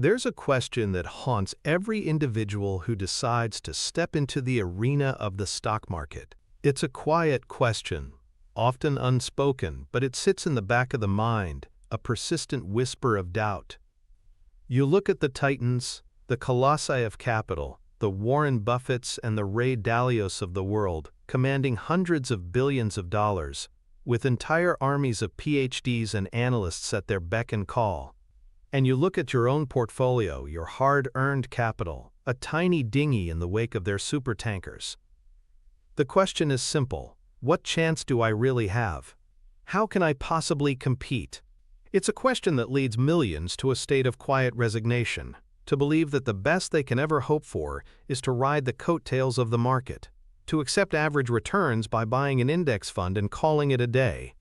There's a question that haunts every individual who decides to step into the arena of the stock market. It's a quiet question, often unspoken, but it sits in the back of the mind, a persistent whisper of doubt. You look at the titans, the colossi of capital, the Warren Buffetts and the Ray Dalios of the world, commanding hundreds of billions of dollars, with entire armies of PhDs and analysts at their beck and call. And you look at your own portfolio, your hard-earned capital, a tiny dinghy in the wake of their supertankers. The question is simple: what chance do I really have? How can I possibly compete? It's a question that leads millions to a state of quiet resignation, to believe that the best they can ever hope for is to ride the coattails of the market, to accept average returns by buying an index fund and calling it a day.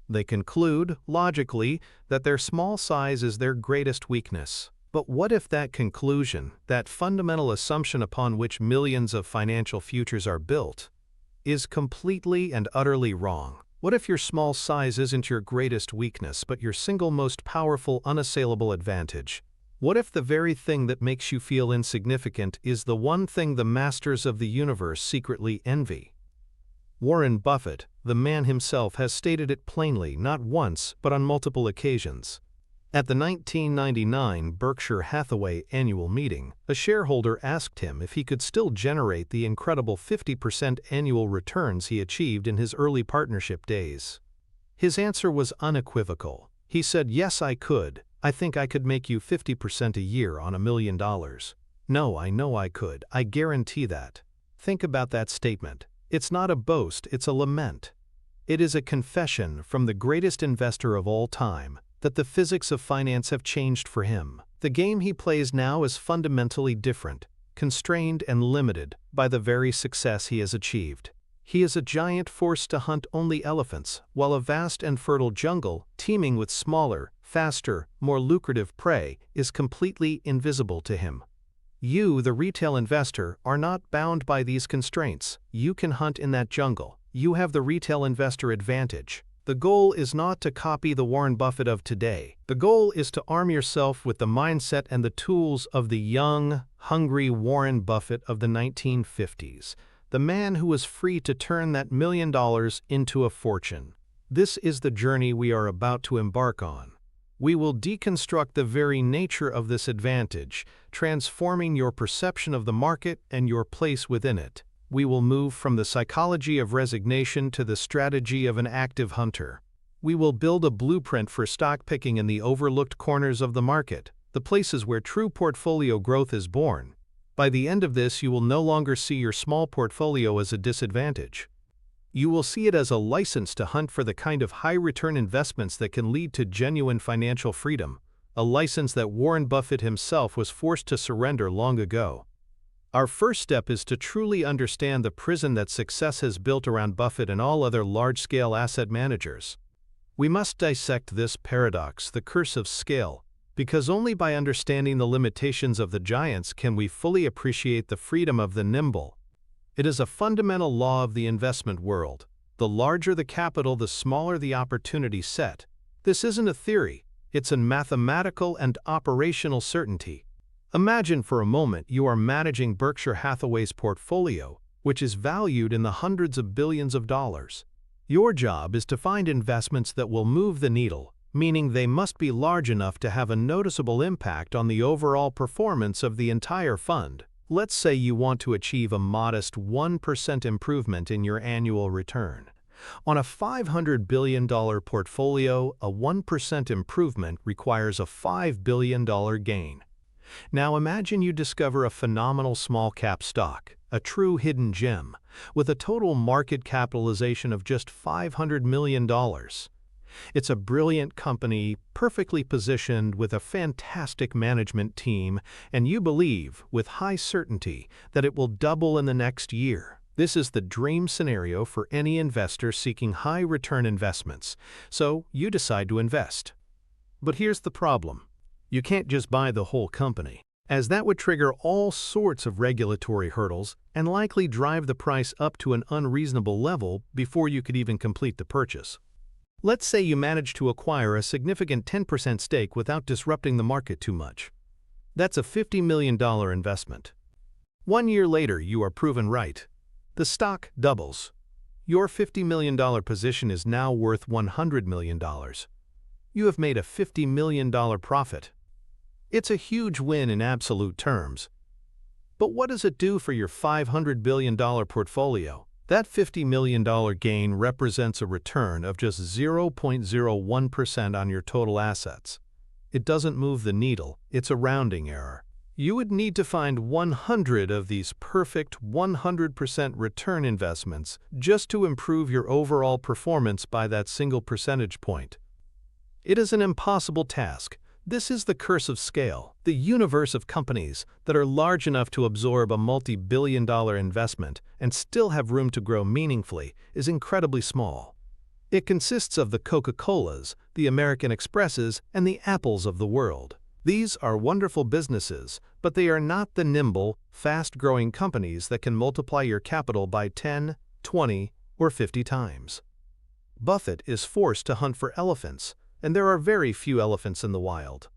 They conclude, logically, that their small size is their greatest weakness. But what if that conclusion, that fundamental assumption upon which millions of financial futures are built, is completely and utterly wrong? What if your small size isn't your greatest weakness, but your single most powerful, unassailable advantage? What if the very thing that makes you feel insignificant is the one thing the masters of the universe secretly envy? Warren Buffett, the man himself, has stated it plainly not once but on multiple occasions. At the 1999 Berkshire Hathaway annual meeting, a shareholder asked him if he could still generate the incredible 50% annual returns he achieved in his early partnership days. His answer was unequivocal. He said, "Yes, I could. I think I could make you 50% a year on $1 million. No, I know I could. I guarantee that." Think about that statement. It's not a boast, it's a lament. It is a confession from the greatest investor of all time that the physics of finance have changed for him. The game he plays now is fundamentally different, constrained and limited by the very success he has achieved. He is a giant forced to hunt only elephants, while a vast and fertile jungle, teeming with smaller, faster, more lucrative prey, is completely invisible to him. You, the retail investor, are not bound by these constraints. You can hunt in that jungle. You have the retail investor advantage. The goal is not to copy the Warren Buffett of today. The goal is to arm yourself with the mindset and the tools of the young, hungry Warren Buffett of the 1950s, the man who was free to turn that $1 million into a fortune. This is the journey we are about to embark on. We will deconstruct the very nature of this advantage, transforming your perception of the market and your place within it. We will move from the psychology of resignation to the strategy of an active hunter. We will build a blueprint for stock picking in the overlooked corners of the market, the places where true portfolio growth is born. By the end of this, you will no longer see your small portfolio as a disadvantage. You will see it as a license to hunt for the kind of high-return investments that can lead to genuine financial freedom, a license that Warren Buffett himself was forced to surrender long ago. Our first step is to truly understand the prison that success has built around Buffett and all other large-scale asset managers. We must dissect this paradox, the curse of scale, because only by understanding the limitations of the giants can we fully appreciate the freedom of the nimble. It is a fundamental law of the investment world. The larger the capital, the smaller the opportunity set. This isn't a theory, it's a mathematical and operational certainty. Imagine for a moment you are managing Berkshire Hathaway's portfolio, which is valued in the hundreds of billions of dollars. Your job is to find investments that will move the needle, meaning they must be large enough to have a noticeable impact on the overall performance of the entire fund. Let's say you want to achieve a modest 1% improvement in your annual return. On a $500 billion portfolio, a 1% improvement requires a $5 billion gain. Now imagine you discover a phenomenal small-cap stock, a true hidden gem, with a total market capitalization of just $500 million. It's a brilliant company, perfectly positioned with a fantastic management team, and you believe, with high certainty, that it will double in the next year. This is the dream scenario for any investor seeking high-return investments, so you decide to invest. But here's the problem. You can't just buy the whole company, as that would trigger all sorts of regulatory hurdles and likely drive the price up to an unreasonable level before you could even complete the purchase. Let's say you manage to acquire a significant 10% stake without disrupting the market too much. That's a $50 million investment. 1 year later, you are proven right. The stock doubles. Your $50 million position is now worth $100 million. You have made a $50 million profit. It's a huge win in absolute terms. But what does it do for your $500 billion portfolio? That $50 million gain represents a return of just 0.01% on your total assets. It doesn't move the needle, it's a rounding error. You would need to find 100 of these perfect 100% return investments just to improve your overall performance by that single percentage point. It is an impossible task. This is the curse of scale. The universe of companies that are large enough to absorb a multi-billion-dollar investment and still have room to grow meaningfully is incredibly small. It consists of the Coca-Colas, the American Expresses, and the Apples of the world. These are wonderful businesses, but they are not the nimble, fast-growing companies that can multiply your capital by 10, 20, or 50 times. Buffett is forced to hunt for elephants, and there are very few elephants in the wild.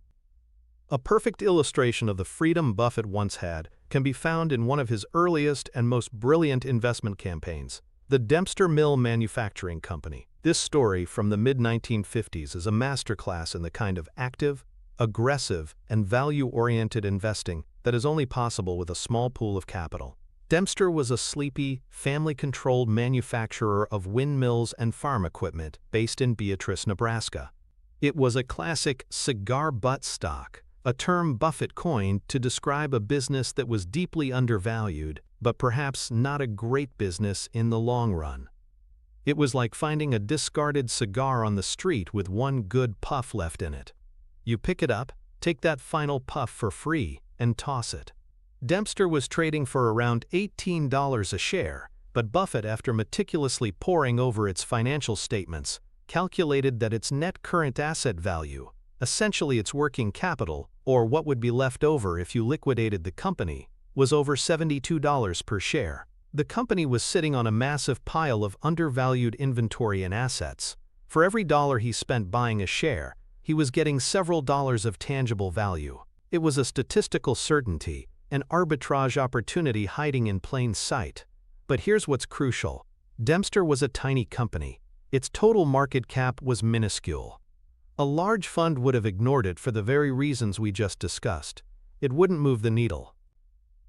A perfect illustration of the freedom Buffett once had can be found in one of his earliest and most brilliant investment campaigns, the Dempster Mill Manufacturing Company. This story from the mid-1950s is a masterclass in the kind of active, aggressive, and value-oriented investing that is only possible with a small pool of capital. Dempster was a sleepy, family-controlled manufacturer of windmills and farm equipment based in Beatrice, Nebraska. It was a classic cigar butt stock, a term Buffett coined to describe a business that was deeply undervalued, but perhaps not a great business in the long run. It was like finding a discarded cigar on the street with one good puff left in it. You pick it up, take that final puff for free, and toss it. Dempster was trading for around $18 a share, but Buffett, after meticulously poring over its financial statements, calculated that its net current asset value, essentially its working capital, or what would be left over if you liquidated the company, was over $72 per share. The company was sitting on a massive pile of undervalued inventory and assets. For every dollar he spent buying a share, he was getting several dollars of tangible value. It was a statistical certainty, an arbitrage opportunity hiding in plain sight. But here's what's crucial. Dempster was a tiny company. Its total market cap was minuscule. A large fund would have ignored it for the very reasons we just discussed. It wouldn't move the needle.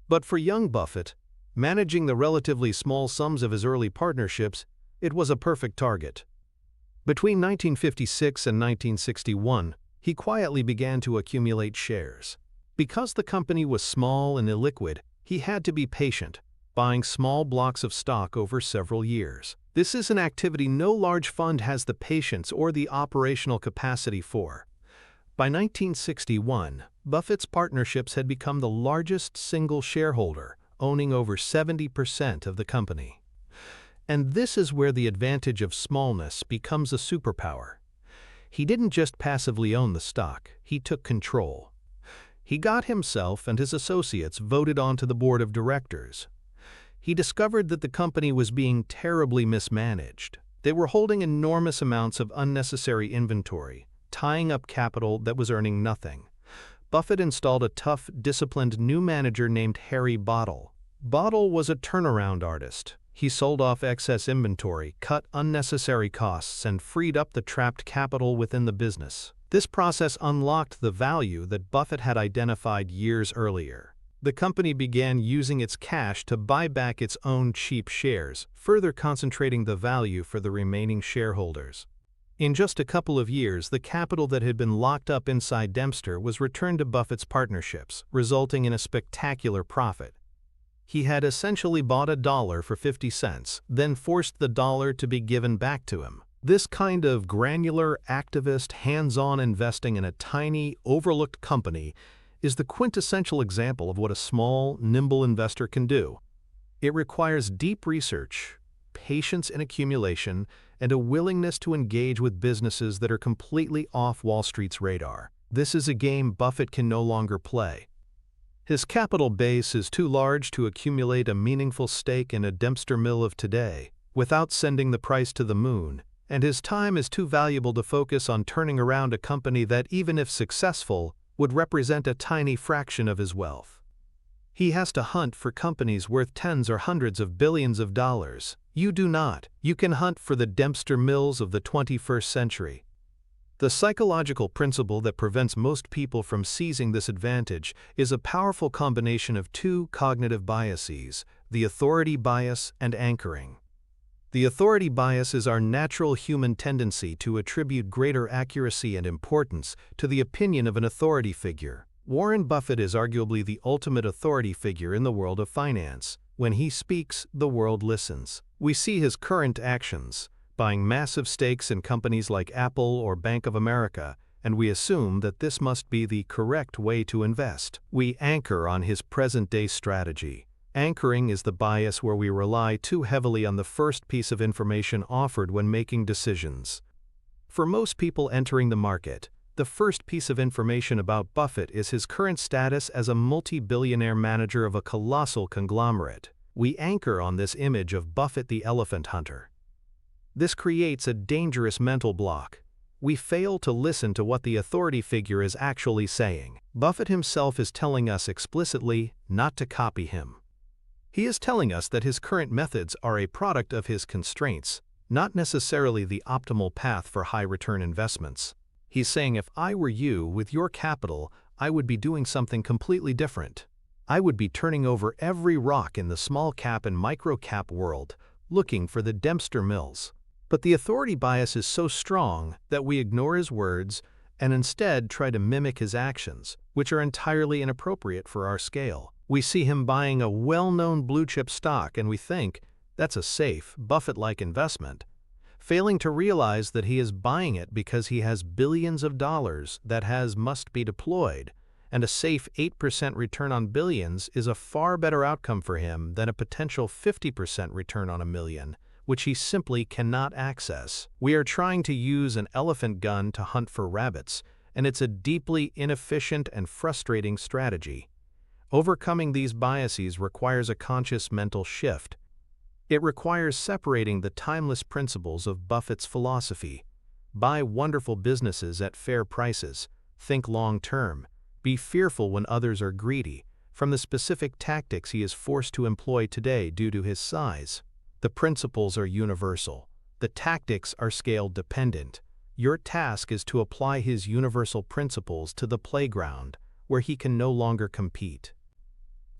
But for young Buffett, managing the relatively small sums of his early partnerships, it was a perfect target. Between 1956 and 1961, he quietly began to accumulate shares. Because the company was small and illiquid, he had to be patient, buying small blocks of stock over several years. This is an activity no large fund has the patience or the operational capacity for. By 1961, Buffett's partnerships had become the largest single shareholder, owning over 70% of the company. And this is where the advantage of smallness becomes a superpower. He didn't just passively own the stock, he took control. He got himself and his associates voted onto the board of directors. He discovered that the company was being terribly mismanaged. They were holding enormous amounts of unnecessary inventory, tying up capital that was earning nothing. Buffett installed a tough, disciplined new manager named Harry Bottle. Bottle was a turnaround artist. He sold off excess inventory, cut unnecessary costs, and freed up the trapped capital within the business. This process unlocked the value that Buffett had identified years earlier. The company began using its cash to buy back its own cheap shares, further concentrating the value for the remaining shareholders. In just a couple of years, the capital that had been locked up inside Dempster was returned to Buffett's partnerships, resulting in a spectacular profit. He had essentially bought a dollar for 50 cents, then forced the dollar to be given back to him. This kind of granular, activist, hands-on investing in a tiny, overlooked company is the quintessential example of what a small, nimble investor can do. It requires deep research, patience in accumulation, and a willingness to engage with businesses that are completely off Wall Street's radar. This is a game Buffett can no longer play. His capital base is too large to accumulate a meaningful stake in a Dempster mill of today, without sending the price to the moon, and his time is too valuable to focus on turning around a company that, even if successful, would represent a tiny fraction of his wealth. He has to hunt for companies worth tens or hundreds of billions of dollars. You do not. You can hunt for the Dempster Mills of the 21st century. The psychological principle that prevents most people from seizing this advantage is a powerful combination of two cognitive biases, the authority bias and anchoring. The authority bias is our natural human tendency to attribute greater accuracy and importance to the opinion of an authority figure. Warren Buffett is arguably the ultimate authority figure in the world of finance. When he speaks, the world listens. We see his current actions, buying massive stakes in companies like Apple or Bank of America, and we assume that this must be the correct way to invest. We anchor on his present-day strategy. Anchoring is the bias where we rely too heavily on the first piece of information offered when making decisions. For most people entering the market, the first piece of information about Buffett is his current status as a multi-billionaire manager of a colossal conglomerate. We anchor on this image of Buffett the elephant hunter. This creates a dangerous mental block. We fail to listen to what the authority figure is actually saying. Buffett himself is telling us explicitly not to copy him. He is telling us that his current methods are a product of his constraints, not necessarily the optimal path for high-return investments. He's saying if I were you with your capital, I would be doing something completely different. I would be turning over every rock in the small-cap and micro-cap world, looking for the Dempster Mills. But the authority bias is so strong that we ignore his words and instead try to mimic his actions, which are entirely inappropriate for our scale. We see him buying a well-known blue-chip stock and we think, that's a safe, Buffett-like investment, failing to realize that he is buying it because he has billions of dollars that must be deployed, and a safe 8% return on billions is a far better outcome for him than a potential 50% return on a million, which he simply cannot access. We are trying to use an elephant gun to hunt for rabbits, and it's a deeply inefficient and frustrating strategy. Overcoming these biases requires a conscious mental shift. It requires separating the timeless principles of Buffett's philosophy. Buy wonderful businesses at fair prices, think long-term, be fearful when others are greedy, from the specific tactics he is forced to employ today due to his size. The principles are universal. The tactics are scale-dependent. Your task is to apply his universal principles to the playground, where he can no longer compete.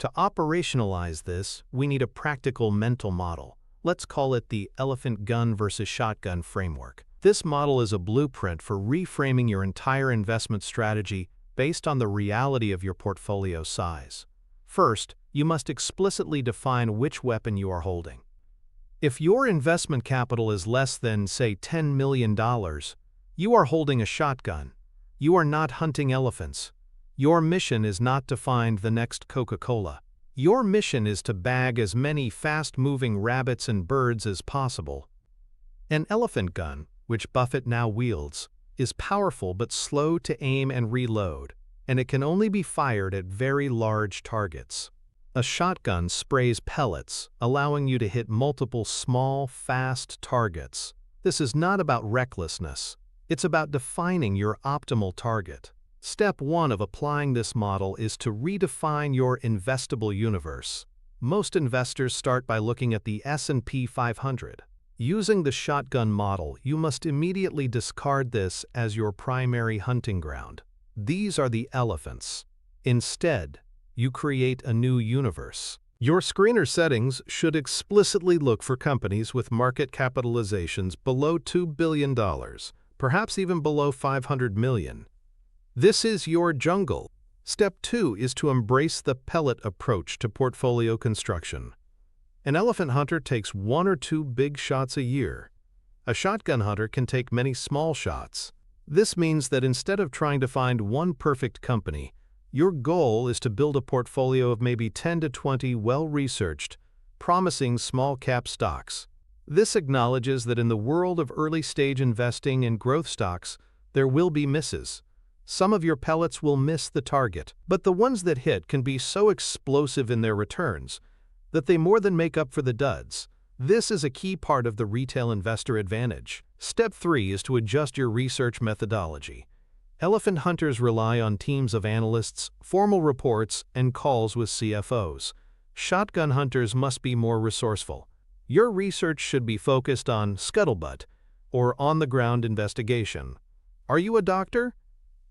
To operationalize this, we need a practical mental model. Let's call it the elephant gun versus shotgun framework. This model is a blueprint for reframing your entire investment strategy based on the reality of your portfolio size. First, you must explicitly define which weapon you are holding. If your investment capital is less than, say, $10 million, you are holding a shotgun. You are not hunting elephants. Your mission is not to find the next Coca-Cola. Your mission is to bag as many fast-moving rabbits and birds as possible. An elephant gun, which Buffett now wields, is powerful but slow to aim and reload, and it can only be fired at very large targets. A shotgun sprays pellets, allowing you to hit multiple small, fast targets. This is not about recklessness. It's about defining your optimal target. Step 1 of applying this model is to redefine your investable universe. Most investors start by looking at the S&P 500. Using the shotgun model, you must immediately discard this as your primary hunting ground. These are the elephants. Instead, you create a new universe. Your screener settings should explicitly look for companies with market capitalizations below $2 billion, perhaps even below $500 million. This is your jungle. Step 2 is to embrace the pellet approach to portfolio construction. An elephant hunter takes 1 or 2 big shots a year. A shotgun hunter can take many small shots. This means that instead of trying to find one perfect company, your goal is to build a portfolio of maybe 10 to 20 well-researched, promising small-cap stocks. This acknowledges that in the world of early-stage investing in growth stocks, there will be misses. Some of your pellets will miss the target, but the ones that hit can be so explosive in their returns that they more than make up for the duds. This is a key part of the retail investor advantage. Step 3 is to adjust your research methodology. Elephant hunters rely on teams of analysts, formal reports, and calls with CFOs. Shotgun hunters must be more resourceful. Your research should be focused on scuttlebutt or on-the-ground investigation. Are you a doctor?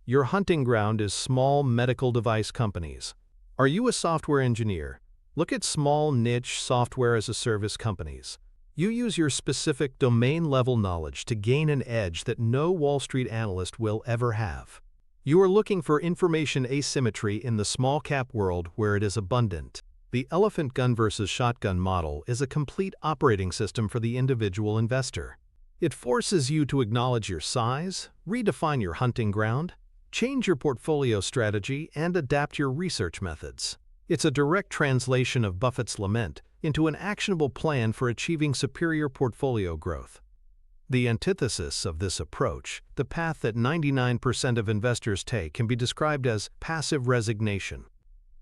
Your hunting ground is small medical device companies. Are you a software engineer? Look at small niche software-as-a-service companies. You use your specific domain-level knowledge to gain an edge that no Wall Street analyst will ever have. You are looking for information asymmetry in the small-cap world where it is abundant. The elephant gun versus shotgun model is a complete operating system for the individual investor. It forces you to acknowledge your size, redefine your hunting ground, change your portfolio strategy, and adapt your research methods. It's a direct translation of Buffett's lament into an actionable plan for achieving superior portfolio growth. The antithesis of this approach, the path that 99% of investors take, can be described as passive resignation.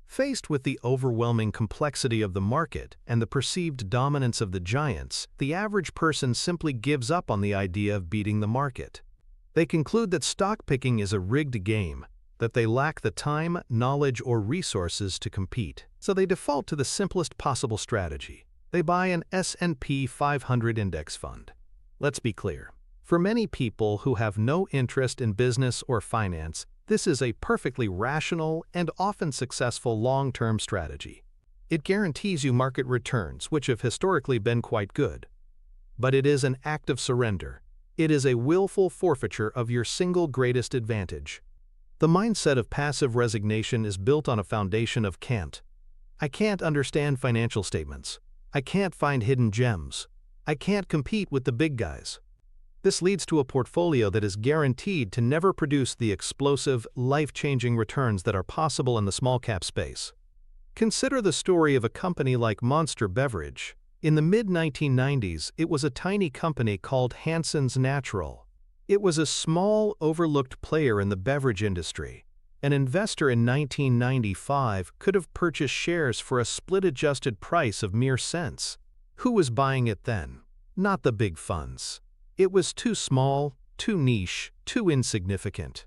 Faced with the overwhelming complexity of the market and the perceived dominance of the giants, the average person simply gives up on the idea of beating the market. They conclude that stock picking is a rigged game, that they lack the time, knowledge, or resources to compete. So they default to the simplest possible strategy. They buy an S&P 500 index fund. Let's be clear. For many people who have no interest in business or finance, this is a perfectly rational and often successful long-term strategy. It guarantees you market returns, which have historically been quite good. But it is an act of surrender. It is a willful forfeiture of your single greatest advantage. The mindset of passive resignation is built on a foundation of can't. I can't understand financial statements. I can't find hidden gems. I can't compete with the big guys. This leads to a portfolio that is guaranteed to never produce the explosive, life-changing returns that are possible in the small-cap space. Consider the story of a company like Monster Beverage. In the mid-1990s, it was a tiny company called Hansen's Natural. It was a small, overlooked player in the beverage industry. An investor in 1995 could have purchased shares for a split-adjusted price of mere cents. Who was buying it then? Not the big funds. It was too small, too niche, too insignificant.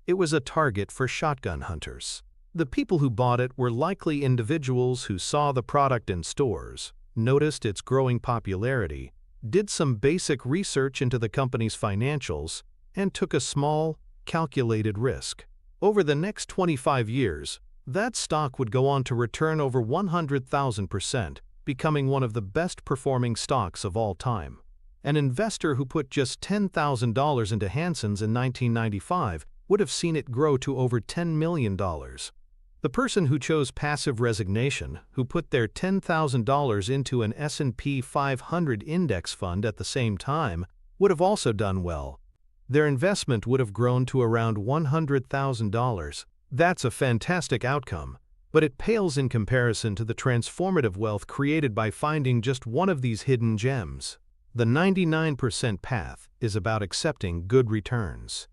It was a target for shotgun hunters. The people who bought it were likely individuals who saw the product in stores, noticed its growing popularity, did some basic research into the company's financials, and took a small, calculated risk. Over the next 25 years, that stock would go on to return over 100,000%, becoming one of the best-performing stocks of all time. An investor who put just $10,000 into Hansen's in 1995 would have seen it grow to over $10 million. The person who chose passive resignation, who put their $10,000 into an S&P 500 index fund at the same time, would have also done well. Their investment would have grown to around $100,000. That's a fantastic outcome, but it pales in comparison to the transformative wealth created by finding just one of these hidden gems. The 99% path is about accepting good returns.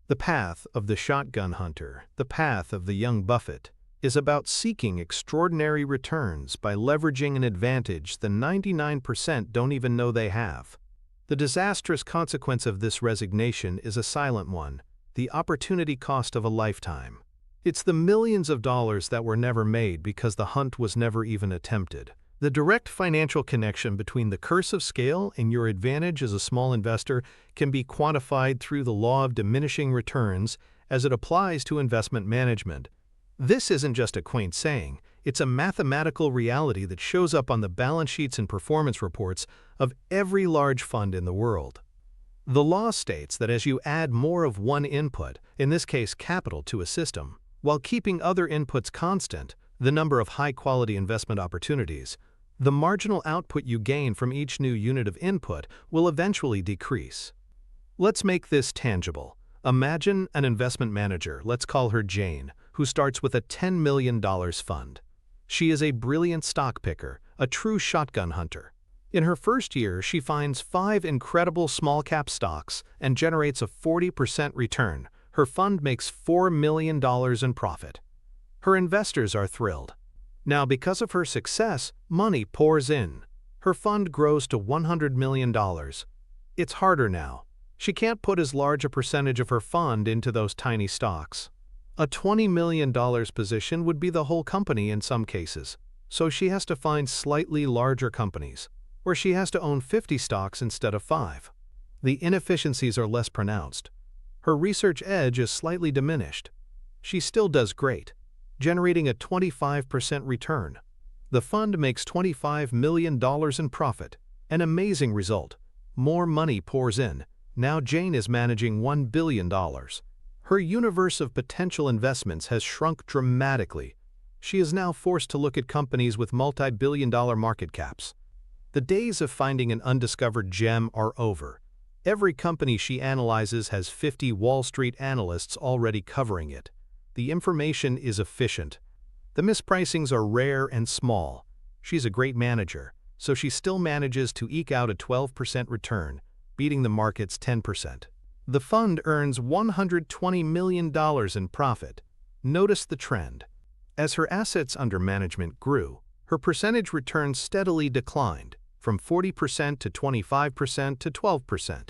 The path of the shotgun hunter, the path of the young Buffett, is about seeking extraordinary returns by leveraging an advantage the 99% don't even know they have. The disastrous consequence of this resignation is a silent one, the opportunity cost of a lifetime. It's the millions of dollars that were never made because the hunt was never even attempted. The direct financial connection between the curse of scale and your advantage as a small investor can be quantified through the law of diminishing returns as it applies to investment management. This isn't just a quaint saying, it's a mathematical reality that shows up on the balance sheets and performance reports of every large fund in the world. The law states that as you add more of one input, in this case capital, to a system, while keeping other inputs constant, the number of high-quality investment opportunities, the marginal output you gain from each new unit of input will eventually decrease. Let's make this tangible. Imagine an investment manager, let's call her Jane, who starts with a $10 million fund. She is a brilliant stock picker, a true shotgun hunter. In her first year, she finds 5 incredible small-cap stocks and generates a 40% return. Her fund makes $4 million in profit. Her investors are thrilled. Now, because of her success, money pours in. Her fund grows to $100 million. It's harder now. She can't put as large a percentage of her fund into those tiny stocks. A $20 million position would be the whole company in some cases, so she has to find slightly larger companies, where she has to own 50 stocks instead of 5. The inefficiencies are less pronounced. Her research edge is slightly diminished. She still does great, generating a 25% return. The fund makes $25 million in profit, an amazing result. More money pours in. Now Jane is managing $1 billion. Her universe of potential investments has shrunk dramatically. She is now forced to look at companies with multi-billion-dollar market caps. The days of finding an undiscovered gem are over. Every company she analyzes has 50 Wall Street analysts already covering it. The information is efficient. The mispricings are rare and small. She's a great manager, so she still manages to eke out a 12% return, beating the market's 10%. The fund earns $120 million in profit. Notice the trend. As her assets under management grew, her percentage return steadily declined, from 40% to 25% to 12%.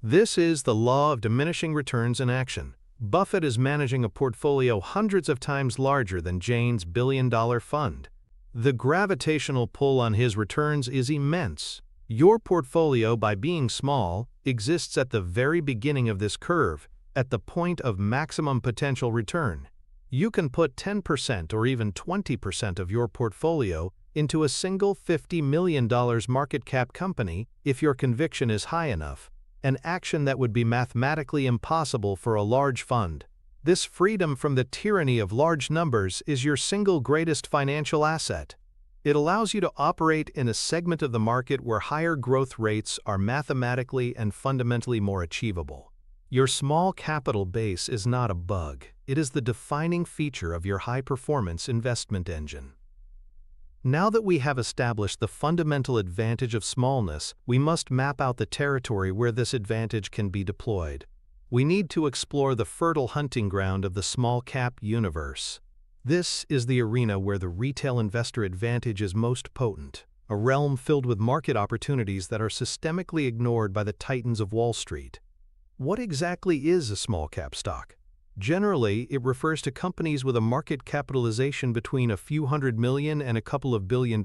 This is the law of diminishing returns in action. Buffett is managing a portfolio hundreds of times larger than Jane's billion-dollar fund. The gravitational pull on his returns is immense. Your portfolio, by being small, exists at the very beginning of this curve, at the point of maximum potential return. You can put 10% or even 20% of your portfolio into a single $50 million market cap company if your conviction is high enough, an action that would be mathematically impossible for a large fund. This freedom from the tyranny of large numbers is your single greatest financial asset. It allows you to operate in a segment of the market where higher growth rates are mathematically and fundamentally more achievable. Your small capital base is not a bug. It is the defining feature of your high-performance investment engine. Now that we have established the fundamental advantage of smallness, we must map out the territory where this advantage can be deployed. We need to explore the fertile hunting ground of the small-cap universe. This is the arena where the retail investor advantage is most potent, a realm filled with market opportunities that are systemically ignored by the titans of Wall Street. What exactly is a small-cap stock? Generally, it refers to companies with a market capitalization between a few $100 million and a couple of $1 billion.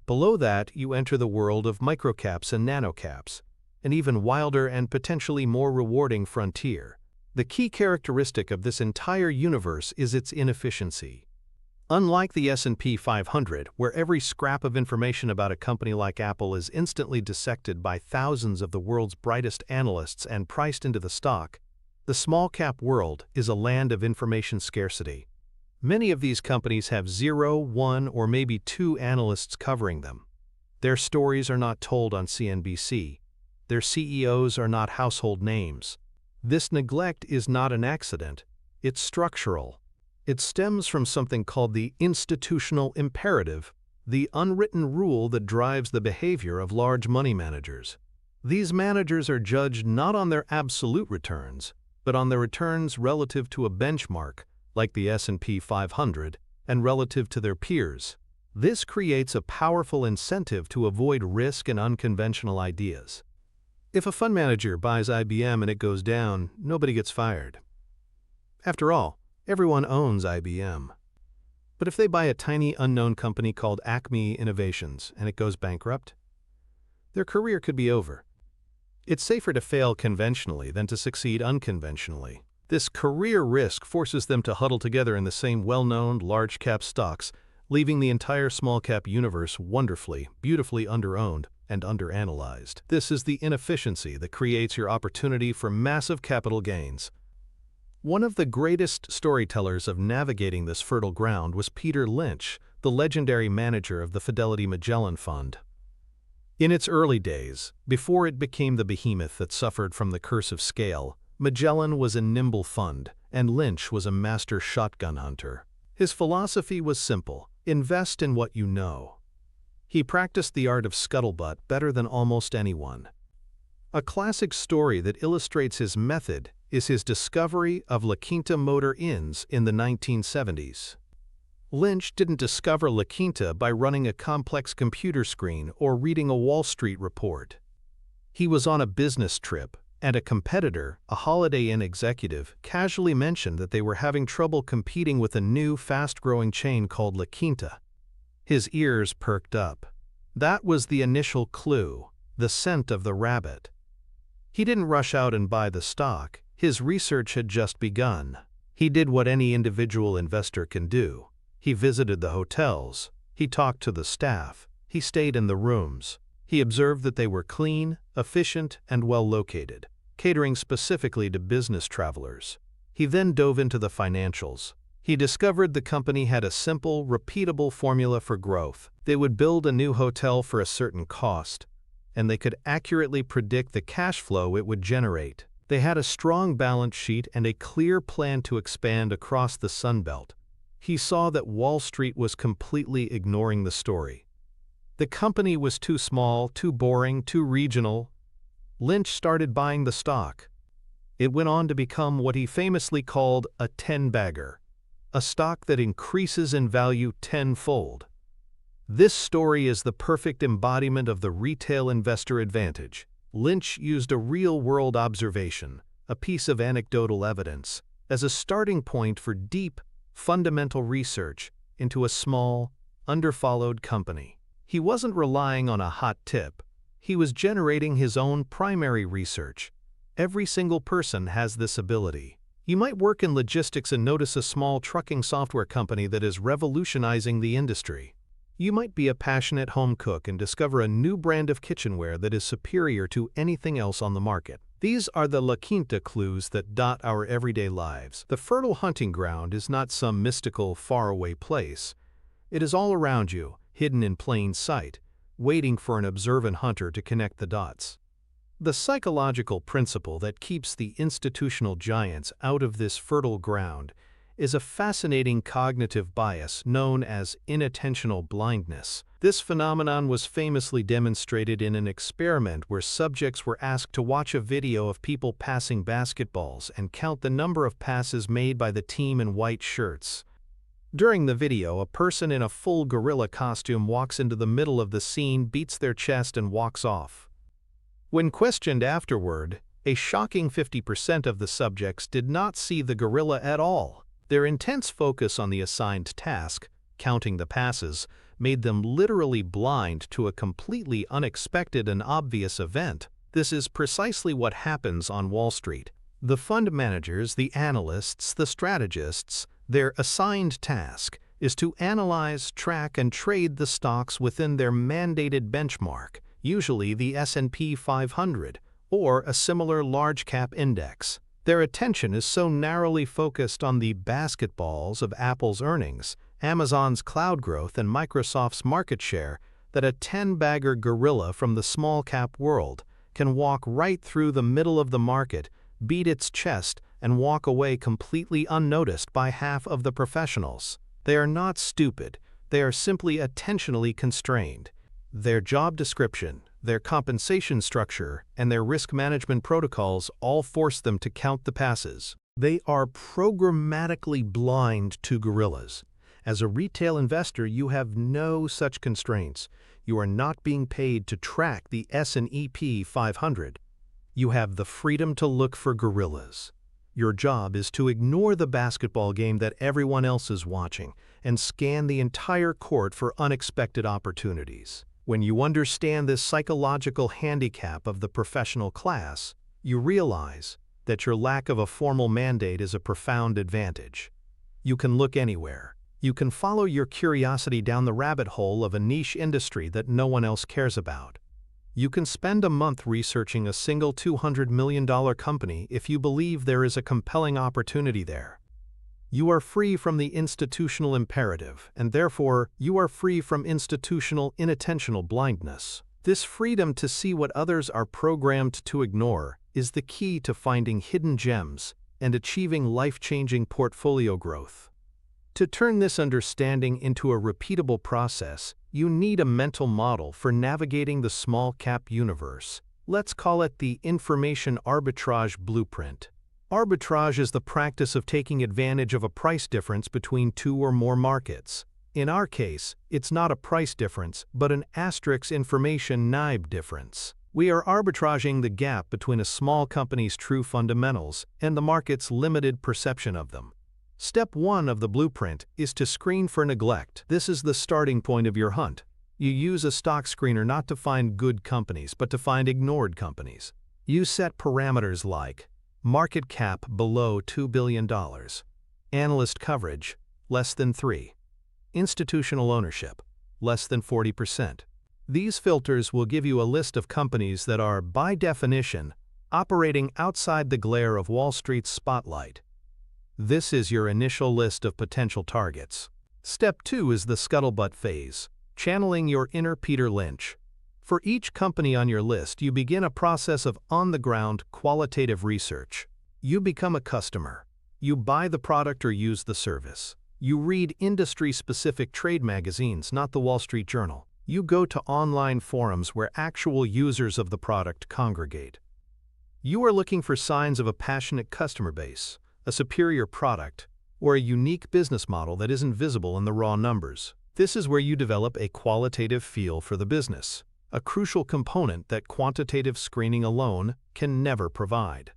Below that, you enter the world of microcaps and nanocaps, an even wilder and potentially more rewarding frontier. The key characteristic of this entire universe is its inefficiency. Unlike the S&P 500, where every scrap of information about a company like Apple is instantly dissected by thousands of the world's brightest analysts and priced into the stock, the small-cap world is a land of information scarcity. Many of these companies have 0, 1, or maybe 2 analysts covering them. Their stories are not told on CNBC. Their CEOs are not household names. This neglect is not an accident. It's structural. It stems from something called the institutional imperative, the unwritten rule that drives the behavior of large money managers. These managers are judged not on their absolute returns, but on their returns relative to a benchmark, like the S&P 500, and relative to their peers. This creates a powerful incentive to avoid risk and unconventional ideas. If a fund manager buys IBM and it goes down, nobody gets fired. After all, everyone owns IBM. But if they buy a tiny unknown company called Acme Innovations and it goes bankrupt, their career could be over. It's safer to fail conventionally than to succeed unconventionally. This career risk forces them to huddle together in the same well-known large-cap stocks, leaving the entire small-cap universe wonderfully, beautifully underowned and underanalyzed. This is the inefficiency that creates your opportunity for massive capital gains. One of the greatest storytellers of navigating this fertile ground was Peter Lynch, the legendary manager of the Fidelity Magellan Fund. In its early days, before it became the behemoth that suffered from the curse of scale, Magellan was a nimble fund, and Lynch was a master shotgun hunter. His philosophy was simple: invest in what you know. He practiced the art of scuttlebutt better than almost anyone. A classic story that illustrates his method is his discovery of La Quinta Motor Inns in the 1970s. Lynch didn't discover La Quinta by running a complex computer screen or reading a Wall Street report. He was on a business trip, And a competitor, a Holiday Inn executive, casually mentioned that they were having trouble competing with a new, fast-growing chain called La Quinta. His ears perked up. That was the initial clue, the scent of the rabbit. He didn't rush out and buy the stock. His research had just begun. He did what any individual investor can do. He visited the hotels. He talked to the staff. He stayed in the rooms. He observed that they were clean, efficient, and well located, catering specifically to business travelers. He then dove into the financials. He discovered the company had a simple, repeatable formula for growth. They would build a new hotel for a certain cost, and they could accurately predict the cash flow it would generate. They had a strong balance sheet and a clear plan to expand across the Sun Belt. He saw that Wall Street was completely ignoring the story. The company was too small, too boring, too regional. Lynch started buying the stock. It went on to become what he famously called a 10-bagger, a stock that increases in value tenfold. This story is the perfect embodiment of the retail investor advantage. Lynch used a real-world observation, a piece of anecdotal evidence, as a starting point for deep, fundamental research into a small, underfollowed company. He wasn't relying on a hot tip. He was generating his own primary research. Every single person has this ability. You might work in logistics and notice a small trucking software company that is revolutionizing the industry. You might be a passionate home cook and discover a new brand of kitchenware that is superior to anything else on the market. These are the La Quinta clues that dot our everyday lives. The fertile hunting ground is not some mystical, faraway place. It is all around you, hidden in plain sight, waiting for an observant hunter to connect the dots. The psychological principle that keeps the institutional giants out of this fertile ground is a fascinating cognitive bias known as inattentional blindness. This phenomenon was famously demonstrated in an experiment where subjects were asked to watch a video of people passing basketballs and count the number of passes made by the team in white shirts. During the video, a person in a full gorilla costume walks into the middle of the scene, beats their chest, and walks off. When questioned afterward, a shocking 50% of the subjects did not see the gorilla at all. Their intense focus on the assigned task, counting the passes, made them literally blind to a completely unexpected and obvious event. This is precisely what happens on Wall Street. The fund managers, the analysts, the strategists, their assigned task is to analyze, track, and trade the stocks within their mandated benchmark, usually the S&P 500 or a similar large-cap index. Their attention is so narrowly focused on the basketballs of Apple's earnings, Amazon's cloud growth, and Microsoft's market share that a 10-bagger gorilla from the small-cap world can walk right through the middle of the market, beat its chest, and walk away completely unnoticed by half of the professionals. They are not stupid. They are simply attentionally constrained. Their job description, their compensation structure, and their risk management protocols all force them to count the passes. They are programmatically blind to gorillas. As a retail investor, you have no such constraints. You are not being paid to track the S&P 500. You have the freedom to look for gorillas. Your job is to ignore the basketball game that everyone else is watching and scan the entire court for unexpected opportunities. When you understand this psychological handicap of the professional class, you realize that your lack of a formal mandate is a profound advantage. You can look anywhere. You can follow your curiosity down the rabbit hole of a niche industry that no one else cares about. You can spend a month researching a single $200 million company if you believe there is a compelling opportunity there. You are free from the institutional imperative, and therefore, you are free from institutional inattentional blindness. This freedom to see what others are programmed to ignore is the key to finding hidden gems and achieving life-changing portfolio growth. To turn this understanding into a repeatable process, you need a mental model for navigating the small-cap universe. Let's call it the information arbitrage blueprint. Arbitrage is the practice of taking advantage of a price difference between two or more markets. In our case, it's not a price difference, but an asterisk information NIB difference. We are arbitraging the gap between a small company's true fundamentals and the market's limited perception of them. Step 1 of the blueprint is to screen for neglect. This is the starting point of your hunt. You use a stock screener not to find good companies, but to find ignored companies. You set parameters like market cap below $2 billion, analyst coverage less than 3, institutional ownership less than 40%. These filters will give you a list of companies that are, by definition, operating outside the glare of Wall Street's spotlight. This is your initial list of potential targets. Step 2 is the scuttlebutt phase, channeling your inner Peter Lynch. For each company on your list, you begin a process of on-the-ground, qualitative research. You become a customer. You buy the product or use the service. You read industry-specific trade magazines, not the Wall Street Journal. You go to online forums where actual users of the product congregate. You are looking for signs of a passionate customer base, a superior product, or a unique business model that isn't visible in the raw numbers. This is where you develop a qualitative feel for the business, a crucial component that quantitative screening alone can never provide.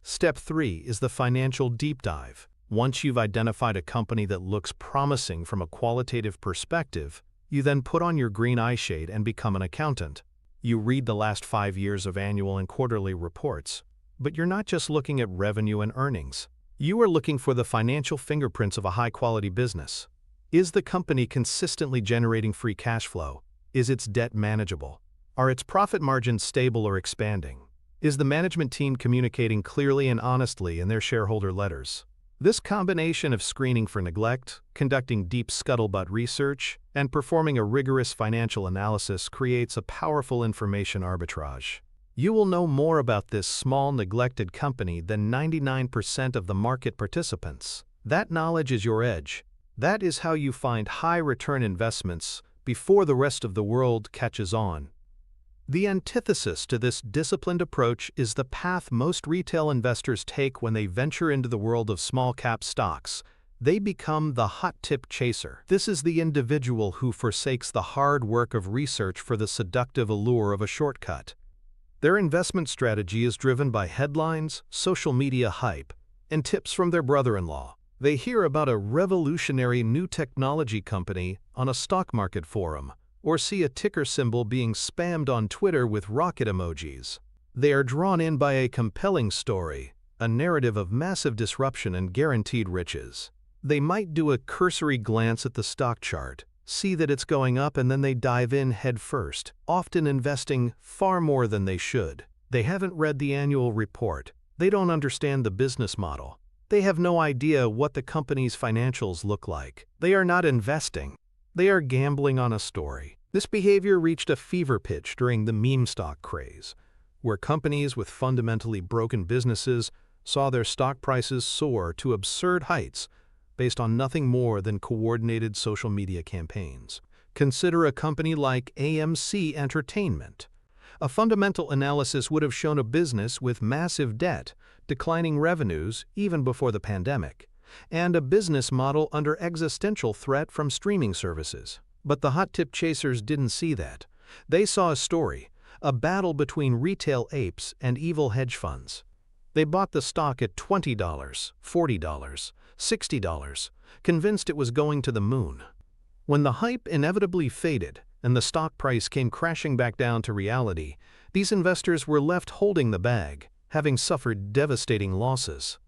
Step 3 is the financial deep dive. Once you've identified a company that looks promising from a qualitative perspective, you then put on your green eye shade and become an accountant. You read the last 5 years of annual and quarterly reports, but you're not just looking at revenue and earnings. You are looking for the financial fingerprints of a high-quality business. Is the company consistently generating free cash flow? Is its debt manageable? Are its profit margins stable or expanding? Is the management team communicating clearly and honestly in their shareholder letters? This combination of screening for neglect, conducting deep scuttlebutt research, and performing a rigorous financial analysis creates a powerful information arbitrage. You will know more about this small, neglected company than 99% of the market participants. That knowledge is your edge. That is how you find high-return investments before the rest of the world catches on. The antithesis to this disciplined approach is the path most retail investors take when they venture into the world of small-cap stocks. They become the hot tip chaser. This is the individual who forsakes the hard work of research for the seductive allure of a shortcut. Their investment strategy is driven by headlines, social media hype, and tips from their brother-in-law. They hear about a revolutionary new technology company on a stock market forum, or see a ticker symbol being spammed on Twitter with rocket emojis. They are drawn in by a compelling story, a narrative of massive disruption and guaranteed riches. They might do a cursory glance at the stock chart, see that it's going up, and then they dive in head first, often investing far more than they should. They haven't read the annual report. They don't understand the business model. They have no idea what the company's financials look like. They are not investing. They are gambling on a story. This behavior reached a fever pitch during the meme stock craze, where companies with fundamentally broken businesses saw their stock prices soar to absurd heights based on nothing more than coordinated social media campaigns. Consider a company like AMC Entertainment. A fundamental analysis would have shown a business with massive debt, declining revenues even before the pandemic, and a business model under existential threat from streaming services. But the hot tip chasers didn't see that. They saw a story, a battle between retail apes and evil hedge funds. They bought the stock at $20, $40, $60, convinced it was going to the moon. When the hype inevitably faded and the stock price came crashing back down to reality, these investors were left holding the bag, having suffered devastating losses.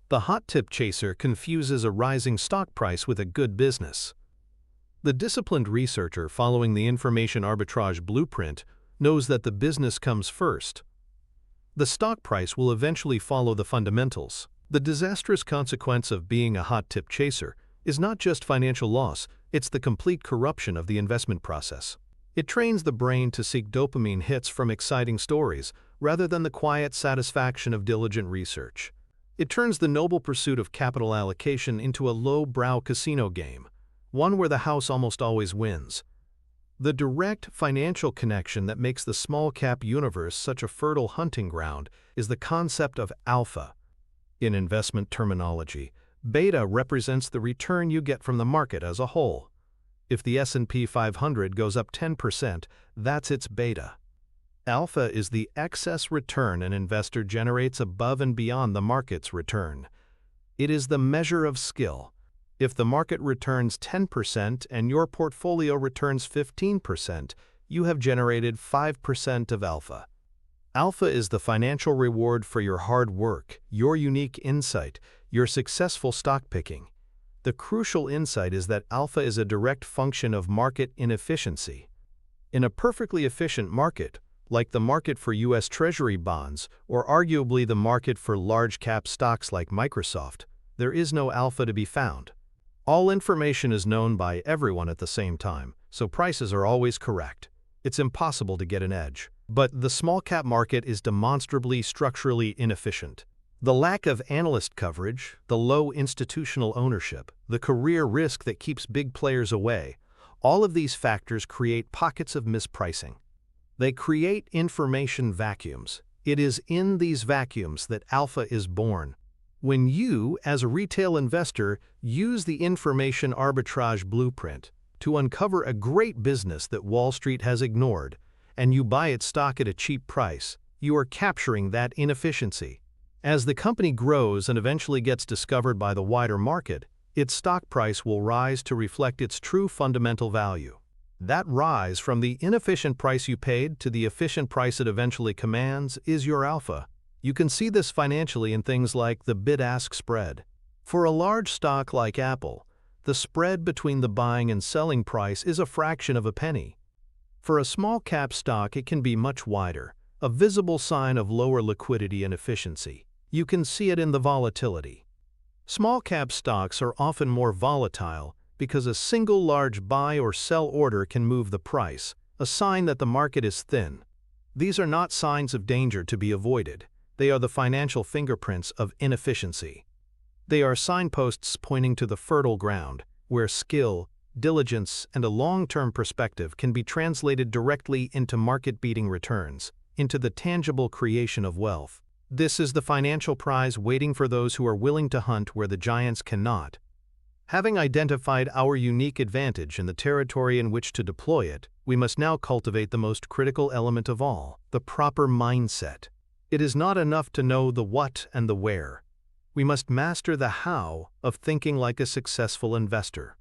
The hot tip chaser confuses a rising stock price with a good business. The disciplined researcher following the information arbitrage blueprint knows that the business comes first. The stock price will eventually follow the fundamentals. The disastrous consequence of being a hot tip chaser is not just financial loss, it's the complete corruption of the investment process. It trains the brain to seek dopamine hits from exciting stories rather than the quiet satisfaction of diligent research. It turns the noble pursuit of capital allocation into a low-brow casino game, one where the house almost always wins. The direct financial connection that makes the small-cap universe such a fertile hunting ground is the concept of alpha. In investment terminology, beta represents the return you get from the market as a whole. If the S&P 500 goes up 10%, that's its beta. Alpha is the excess return an investor generates above and beyond the market's return. It is the measure of skill. If the market returns 10% and your portfolio returns 15%, you have generated 5% of alpha. Alpha is the financial reward for your hard work, your unique insight, your successful stock picking. The crucial insight is that alpha is a direct function of market inefficiency. In a perfectly efficient market, like the market for U.S. Treasury bonds or arguably the market for large-cap stocks like Microsoft, there is no alpha to be found. All information is known by everyone at the same time, so prices are always correct. It's impossible to get an edge. But the small-cap market is demonstrably structurally inefficient. The lack of analyst coverage, the low institutional ownership, the career risk that keeps big players away, all of these factors create pockets of mispricing. They create information vacuums. It is in these vacuums that alpha is born. When you, as a retail investor, use the information arbitrage blueprint to uncover a great business that Wall Street has ignored, and you buy its stock at a cheap price, you are capturing that inefficiency. As the company grows and eventually gets discovered by the wider market, its stock price will rise to reflect its true fundamental value. That rise from the inefficient price you paid to the efficient price it eventually commands is your alpha. You can see this financially in things like the bid-ask spread. For a large stock like Apple, the spread between the buying and selling price is a fraction of a penny. For a small-cap stock, it can be much wider, a visible sign of lower liquidity and efficiency. You can see it in the volatility. Small-cap stocks are often more volatile because a single large buy or sell order can move the price, a sign that the market is thin. These are not signs of danger to be avoided. They are the financial fingerprints of inefficiency. They are signposts pointing to the fertile ground, where skill, diligence, and a long-term perspective can be translated directly into market-beating returns, into the tangible creation of wealth. This is the financial prize waiting for those who are willing to hunt where the giants cannot. Having identified our unique advantage in the territory in which to deploy it, we must now cultivate the most critical element of all, the proper mindset. It is not enough to know the what and the where. We must master the how of thinking like a successful investor.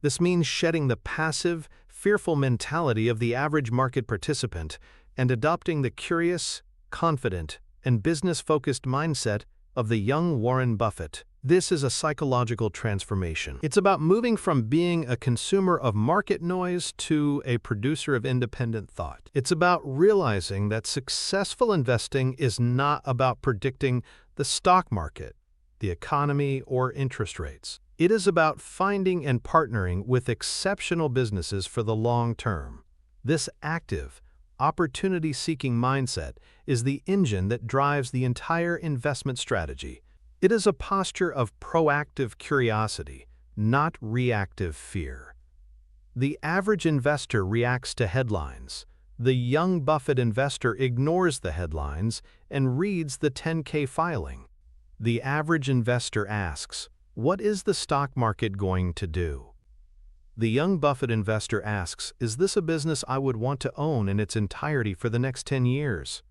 This means shedding the passive, fearful mentality of the average market participant and adopting the curious, confident, and business-focused mindset of the young Warren Buffett. This is a psychological transformation. It's about moving from being a consumer of market noise to a producer of independent thought. It's about realizing that successful investing is not about predicting the stock market, the economy, or interest rates. It is about finding and partnering with exceptional businesses for the long term. This active, opportunity-seeking mindset is the engine that drives the entire investment strategy. It is a posture of proactive curiosity, not reactive fear. The average investor reacts to headlines. The young Buffett investor ignores the headlines and reads the 10K filing. The average investor asks, "What is the stock market going to do?" The young Buffett investor asks, "Is this a business I would want to own in its entirety for the next 10 years?"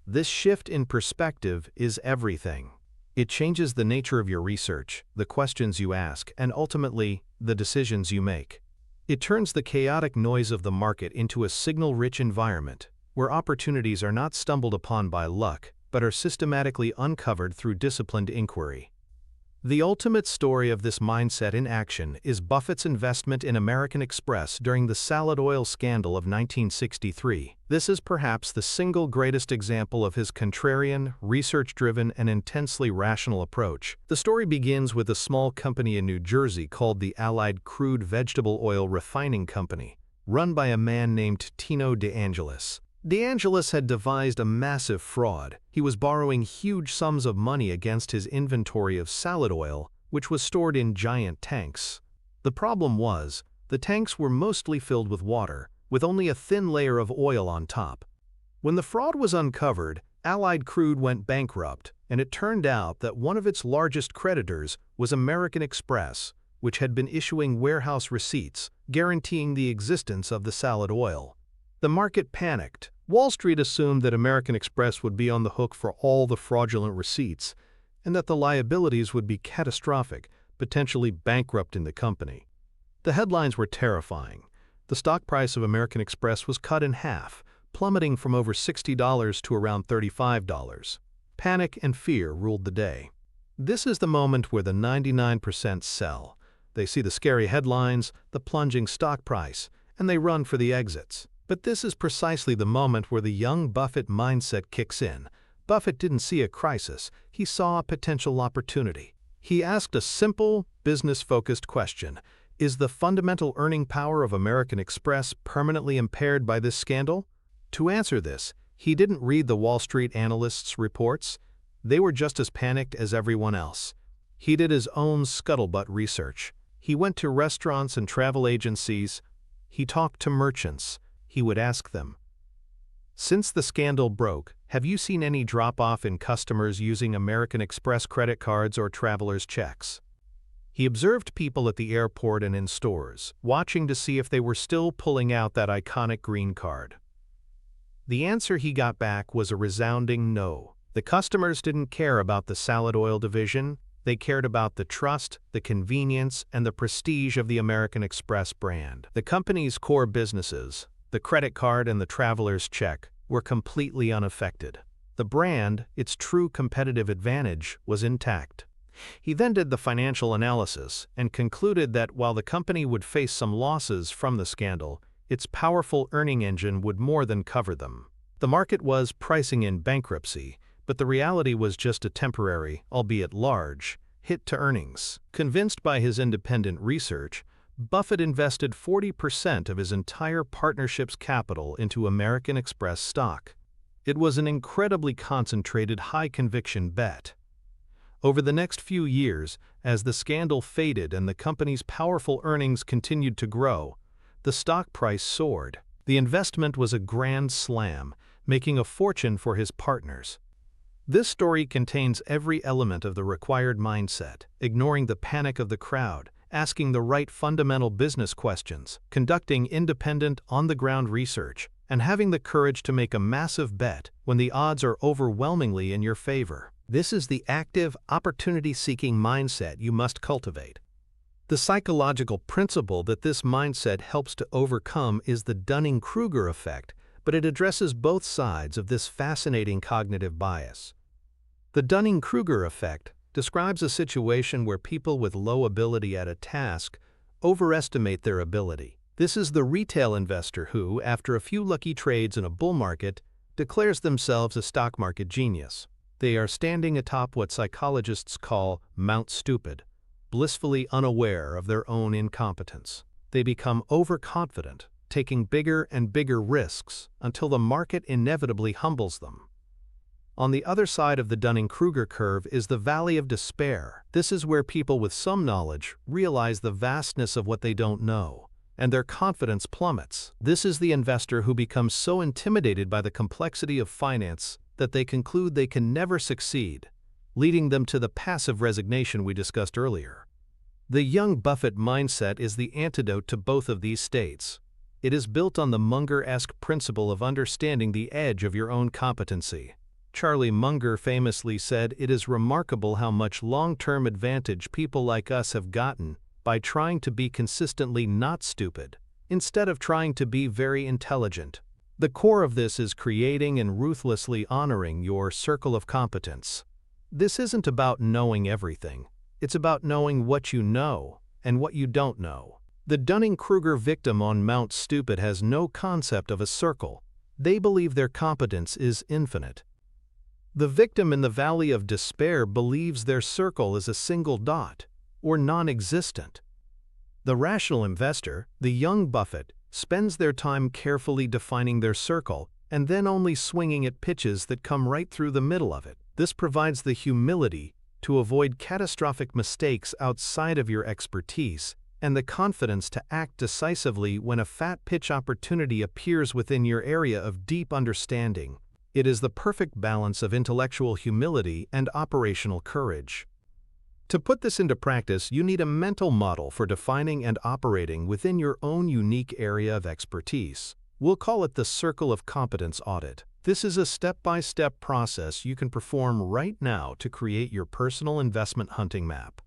This shift in perspective is everything. It changes the nature of your research, the questions you ask, and ultimately, the decisions you make. It turns the chaotic noise of the market into a signal-rich environment, where opportunities are not stumbled upon by luck, but are systematically uncovered through disciplined inquiry. The ultimate story of this mindset in action is Buffett's investment in American Express during the salad oil scandal of 1963. This is perhaps the single greatest example of his contrarian, research-driven, and intensely rational approach. The story begins with a small company in New Jersey called the Allied Crude Vegetable Oil Refining Company, run by a man named Tino De Angelis. De Angelis had devised a massive fraud. He was borrowing huge sums of money against his inventory of salad oil, which was stored in giant tanks. The problem was, the tanks were mostly filled with water, with only a thin layer of oil on top. When the fraud was uncovered, Allied Crude went bankrupt, and it turned out that one of its largest creditors was American Express, which had been issuing warehouse receipts, guaranteeing the existence of the salad oil. The market panicked. Wall Street assumed that American Express would be on the hook for all the fraudulent receipts and that the liabilities would be catastrophic, potentially bankrupting the company. The headlines were terrifying. The stock price of American Express was cut in half, plummeting from over $60 to around $35. Panic and fear ruled the day. This is the moment where the 99% sell. They see the scary headlines, the plunging stock price, and they run for the exits. But this is precisely the moment where the young Buffett mindset kicks in. Buffett didn't see a crisis, he saw a potential opportunity. He asked a simple, business-focused question: is the fundamental earning power of American Express permanently impaired by this scandal? To answer this, he didn't read the Wall Street analysts' reports. They were just as panicked as everyone else. He did his own scuttlebutt research. He went to restaurants and travel agencies. He talked to merchants. He would ask them, "Since the scandal broke, have you seen any drop-off in customers using American Express credit cards or traveler's checks?" He observed people at the airport and in stores, watching to see if they were still pulling out that iconic green card. The answer he got back was a resounding no. The customers didn't care about the salad oil division. They cared about the trust, the convenience, and the prestige of the American Express brand. The company's core businesses, the credit card and the traveler's check, were completely unaffected. The brand, its true competitive advantage, was intact. He then did the financial analysis and concluded that while the company would face some losses from the scandal, its powerful earning engine would more than cover them. The market was pricing in bankruptcy, but the reality was just a temporary, albeit large, hit to earnings. Convinced by his independent research, Buffett invested 40% of his entire partnership's capital into American Express stock. It was an incredibly concentrated, high-conviction bet. Over the next few years, as the scandal faded and the company's powerful earnings continued to grow, the stock price soared. The investment was a grand slam, making a fortune for his partners. This story contains every element of the required mindset: ignoring the panic of the crowd, asking the right fundamental business questions, conducting independent, on-the-ground research, and having the courage to make a massive bet when the odds are overwhelmingly in your favor. This is the active, opportunity-seeking mindset you must cultivate. The psychological principle that this mindset helps to overcome is the Dunning-Kruger effect, but it addresses both sides of this fascinating cognitive bias. The Dunning-Kruger effect describes a situation where people with low ability at a task overestimate their ability. This is the retail investor who, after a few lucky trades in a bull market, declares themselves a stock market genius. They are standing atop what psychologists call Mount Stupid, blissfully unaware of their own incompetence. They become overconfident, taking bigger and bigger risks until the market inevitably humbles them. On the other side of the Dunning-Kruger curve is the valley of despair. This is where people with some knowledge realize the vastness of what they don't know, and their confidence plummets. This is the investor who becomes so intimidated by the complexity of finance that they conclude they can never succeed, leading them to the passive resignation we discussed earlier. The young Buffett mindset is the antidote to both of these states. It is built on the Munger-esque principle of understanding the edge of your own competency. Charlie Munger famously said, "It is remarkable how much long-term advantage people like us have gotten by trying to be consistently not stupid, instead of trying to be very intelligent." The core of this is creating and ruthlessly honoring your circle of competence. This isn't about knowing everything. It's about knowing what you know and what you don't know. The Dunning-Kruger victim on Mount Stupid has no concept of a circle. They believe their competence is infinite. The victim in the valley of despair believes their circle is a single dot, or non-existent. The rational investor, the young Buffett, spends their time carefully defining their circle and then only swinging at pitches that come right through the middle of it. This provides the humility to avoid catastrophic mistakes outside of your expertise and the confidence to act decisively when a fat pitch opportunity appears within your area of deep understanding. It is the perfect balance of intellectual humility and operational courage. To put this into practice, you need a mental model for defining and operating within your own unique area of expertise. We'll call it the Circle of Competence Audit. This is a step-by-step process you can perform right now to create your personal investment hunting map.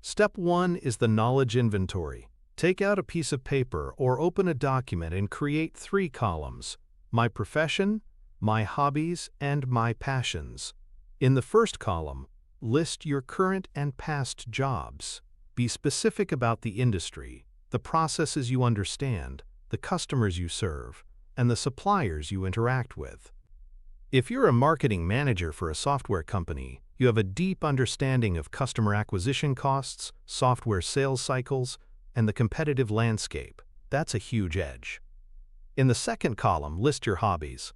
Step 1 is the knowledge inventory. Take out a piece of paper or open a document and create 3 columns: my profession, my hobbies, and my passions. In the first column, list your current and past jobs. Be specific about the industry, the processes you understand, the customers you serve, and the suppliers you interact with. If you're a marketing manager for a software company, you have a deep understanding of customer acquisition costs, software sales cycles, and the competitive landscape. That's a huge edge. In the second column, list your hobbies.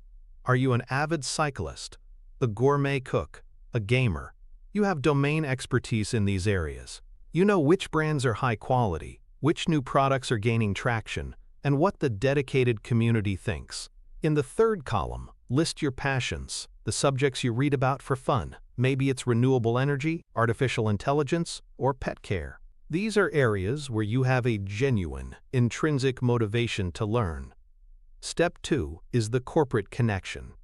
Are you an avid cyclist, a gourmet cook, a gamer? You have domain expertise in these areas. You know which brands are high quality, which new products are gaining traction, and what the dedicated community thinks. In the third column, list your passions, the subjects you read about for fun. Maybe it's renewable energy, artificial intelligence, or pet care. These are areas where you have a genuine, intrinsic motivation to learn. Step 2 is the corporate connection.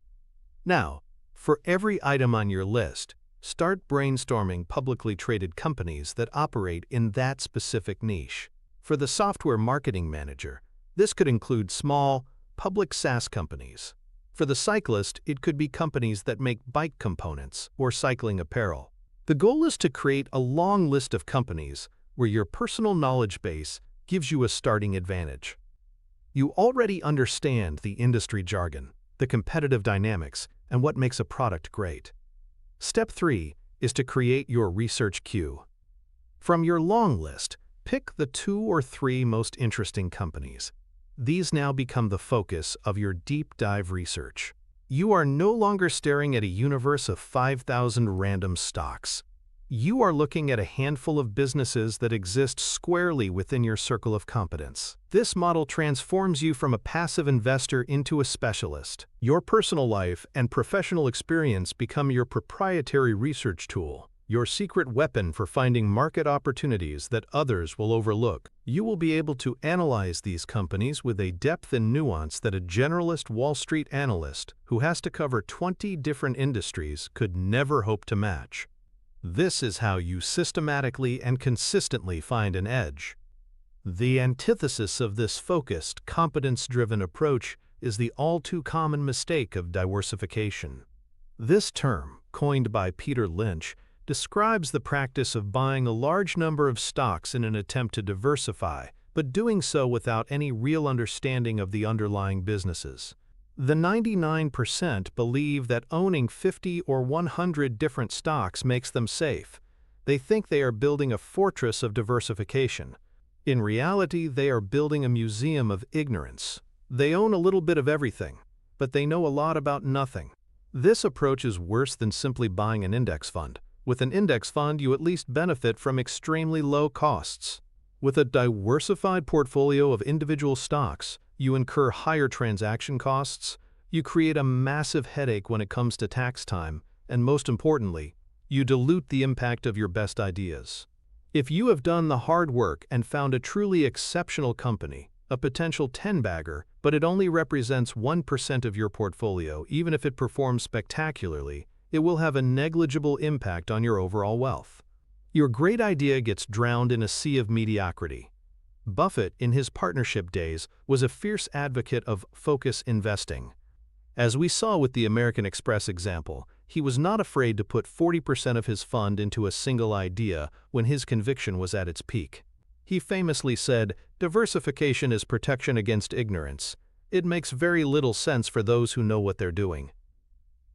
Now, for every item on your list, start brainstorming publicly traded companies that operate in that specific niche. For the software marketing manager, this could include small, public SaaS companies. For the cyclist, it could be companies that make bike components or cycling apparel. The goal is to create a long list of companies where your personal knowledge base gives you a starting advantage. You already understand the industry jargon, the competitive dynamics, and what makes a product great. Step 3 is to create your research queue. From your long list, pick the 2 or 3 most interesting companies. These now become the focus of your deep dive research. You are no longer staring at a universe of 5,000 random stocks. You are looking at a handful of businesses that exist squarely within your circle of competence. This model transforms you from a passive investor into a specialist. Your personal life and professional experience become your proprietary research tool, your secret weapon for finding market opportunities that others will overlook. You will be able to analyze these companies with a depth and nuance that a generalist Wall Street analyst who has to cover 20 different industries could never hope to match. This is how you systematically and consistently find an edge. The antithesis of this focused, competence-driven approach is the all-too-common mistake of diversification. This term, coined by Peter Lynch, describes the practice of buying a large number of stocks in an attempt to diversify, but doing so without any real understanding of the underlying businesses. The 99% believe that owning 50 or 100 different stocks makes them safe. They think they are building a fortress of diversification. In reality, they are building a museum of ignorance. They own a little bit of everything, but they know a lot about nothing. This approach is worse than simply buying an index fund. With an index fund, you at least benefit from extremely low costs. With a diversified portfolio of individual stocks, you incur higher transaction costs, you create a massive headache when it comes to tax time, and most importantly, you dilute the impact of your best ideas. If you have done the hard work and found a truly exceptional company, a potential 10-bagger, but it only represents 1% of your portfolio, even if it performs spectacularly, it will have a negligible impact on your overall wealth. Your great idea gets drowned in a sea of mediocrity. Buffett, in his partnership days, was a fierce advocate of focus investing. As we saw with the American Express example, he was not afraid to put 40% of his fund into a single idea when his conviction was at its peak. He famously said, "Diversification is protection against ignorance. It makes very little sense for those who know what they're doing."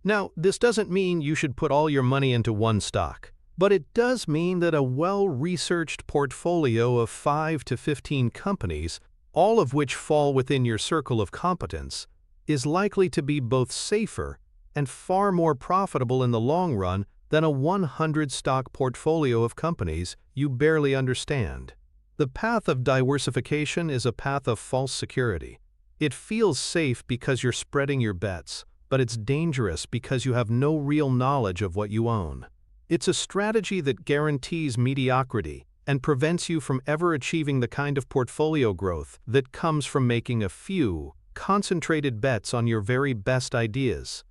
Now, this doesn't mean you should put all your money into one stock. But it does mean that a well-researched portfolio of 5 to 15 companies, all of which fall within your circle of competence, is likely to be both safer and far more profitable in the long run than a 100-stock portfolio of companies you barely understand. The path of diversification is a path of false security. It feels safe because you're spreading your bets, but it's dangerous because you have no real knowledge of what you own. It's a strategy that guarantees mediocrity and prevents you from ever achieving the kind of portfolio growth that comes from making a few, concentrated bets on your very best ideas.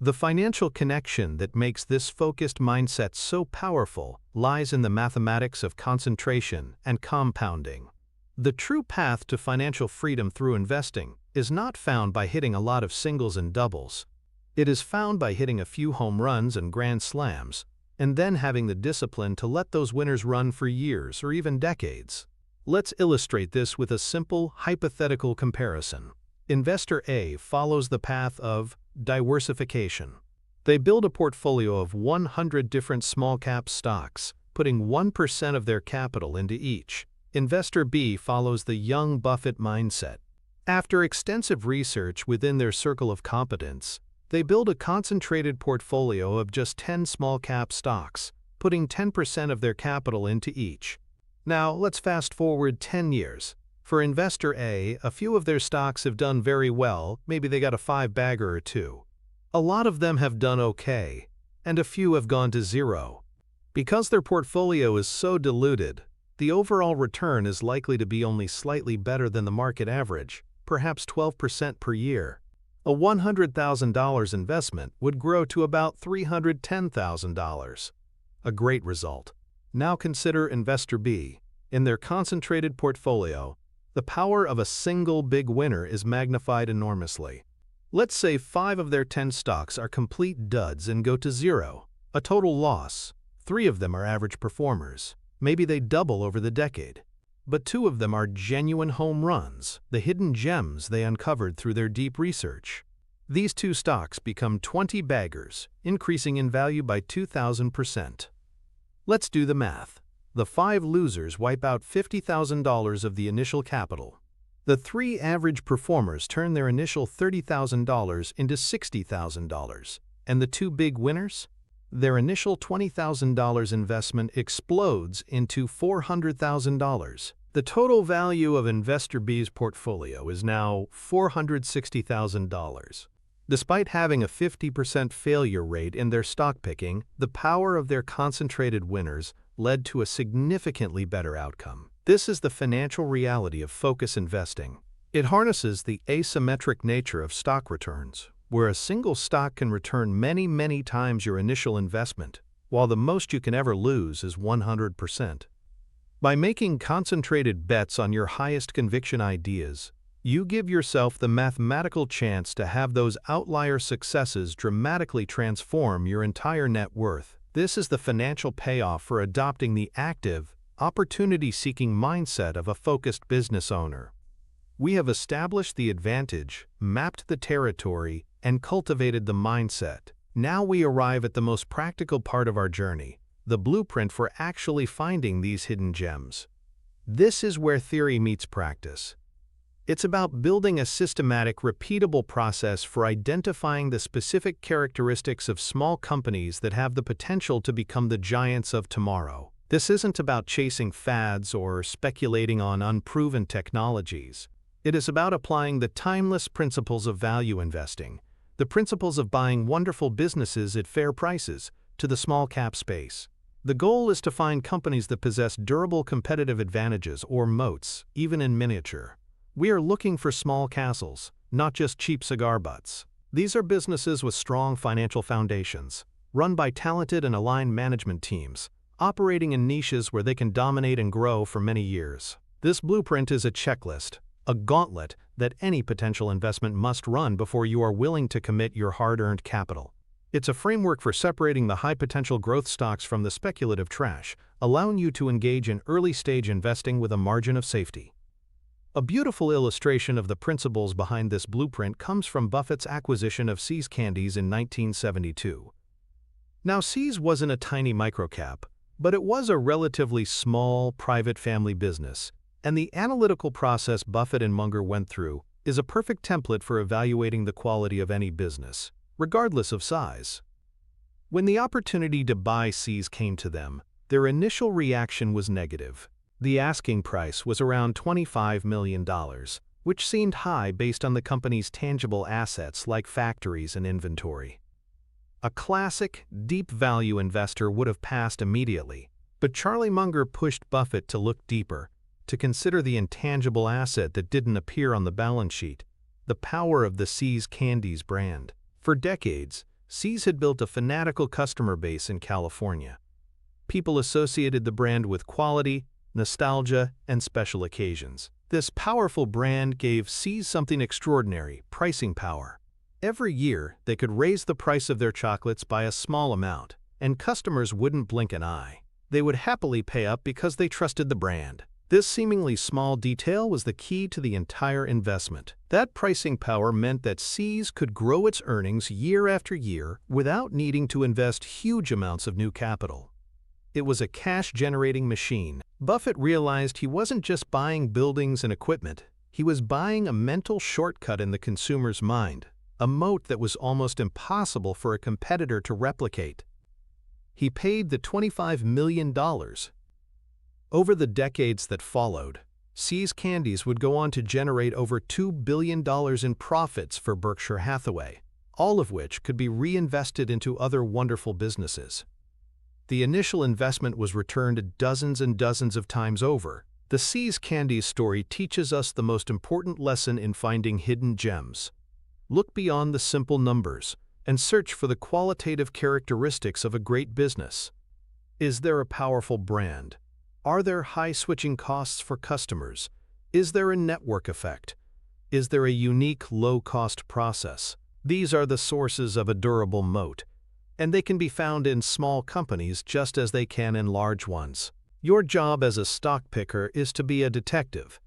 The financial connection that makes this focused mindset so powerful lies in the mathematics of concentration and compounding. The true path to financial freedom through investing is not found by hitting a lot of singles and doubles. It is found by hitting a few home runs and grand slams, and then having the discipline to let those winners run for years or even decades. Let's illustrate this with a simple, hypothetical comparison. Investor A follows the path of diversification. They build a portfolio of 100 different small-cap stocks, putting 1% of their capital into each. Investor B follows the young Buffett mindset. After extensive research within their circle of competence, they build a concentrated portfolio of just 10 small-cap stocks, putting 10% of their capital into each. Now, let's fast forward 10 years. For Investor A, a few of their stocks have done very well, maybe they got a 5-bagger or two. A lot of them have done okay, and a few have gone to zero. Because their portfolio is so diluted, the overall return is likely to be only slightly better than the market average, perhaps 12% per year. A $100,000 investment would grow to about $310,000. A great result. Now consider Investor B. In their concentrated portfolio, the power of a single big winner is magnified enormously. Let's say 5 of their 10 stocks are complete duds and go to zero, a total loss. 3 of them are average performers. Maybe they double over the decade. But 2 of them are genuine home runs, the hidden gems they uncovered through their deep research. These 2 stocks become 20 baggers, increasing in value by 2,000%. Let's do the math. The 5 losers wipe out $50,000 of the initial capital. The 3 average performers turn their initial $30,000 into $60,000. And the 2 big winners? Their initial $20,000 investment explodes into $400,000. The total value of Investor B's portfolio is now $460,000. Despite having a 50% failure rate in their stock picking, the power of their concentrated winners led to a significantly better outcome. This is the financial reality of focus investing. It harnesses the asymmetric nature of stock returns, where a single stock can return many times your initial investment, while the most you can ever lose is 100%. By making concentrated bets on your highest conviction ideas, you give yourself the mathematical chance to have those outlier successes dramatically transform your entire net worth. This is the financial payoff for adopting the active, opportunity-seeking mindset of a focused business owner. We have established the advantage, mapped the territory, and cultivated the mindset. Now we arrive at the most practical part of our journey, the blueprint for actually finding these hidden gems. This is where theory meets practice. It's about building a systematic, repeatable process for identifying the specific characteristics of small companies that have the potential to become the giants of tomorrow. This isn't about chasing fads or speculating on unproven technologies. It is about applying the timeless principles of value investing, the principles of buying wonderful businesses at fair prices, to the small cap space. The goal is to find companies that possess durable competitive advantages or moats, even in miniature. We are looking for small castles, not just cheap cigar butts. These are businesses with strong financial foundations, run by talented and aligned management teams, operating in niches where they can dominate and grow for many years. This blueprint is a checklist, a gauntlet that any potential investment must run before you are willing to commit your hard-earned capital. It's a framework for separating the high-potential growth stocks from the speculative trash, allowing you to engage in early-stage investing with a margin of safety. A beautiful illustration of the principles behind this blueprint comes from Buffett's acquisition of See's Candies in 1972. Now, See's wasn't a tiny microcap, but it was a relatively small, private family business, and the analytical process Buffett and Munger went through is a perfect template for evaluating the quality of any business, regardless of size. When the opportunity to buy See's came to them, their initial reaction was negative. The asking price was around $25 million, which seemed high based on the company's tangible assets like factories and inventory. A classic, deep value investor would have passed immediately, but Charlie Munger pushed Buffett to look deeper, to consider the intangible asset that didn't appear on the balance sheet, The power of the See's Candies brand. For decades, See's had built a fanatical customer base in California. People associated the brand with quality, nostalgia, and special occasions. This powerful brand gave See's something extraordinary: pricing power. Every year, they could raise the price of their chocolates by a small amount, and customers wouldn't blink an eye. They would happily pay up because they trusted the brand. This seemingly small detail was the key to the entire investment. That pricing power meant that See's could grow its earnings year after year without needing to invest huge amounts of new capital. It was a cash-generating machine. Buffett realized he wasn't just buying buildings and equipment. He was buying a mental shortcut in the consumer's mind, a moat that was almost impossible for a competitor to replicate. He paid the $25 million. Over the decades that followed, See's Candies would go on to generate over $2 billion in profits for Berkshire Hathaway, all of which could be reinvested into other wonderful businesses. The initial investment was returned dozens and dozens of times over. The See's Candies story teaches us the most important lesson in finding hidden gems. Look beyond the simple numbers and search for the qualitative characteristics of a great business. Is there a powerful brand? Are there high switching costs for customers? Is there a network effect? Is there a unique low-cost process? These are the sources of a durable moat, and they can be found in small companies just as they can in large ones. Your job as a stock picker is to be a detective,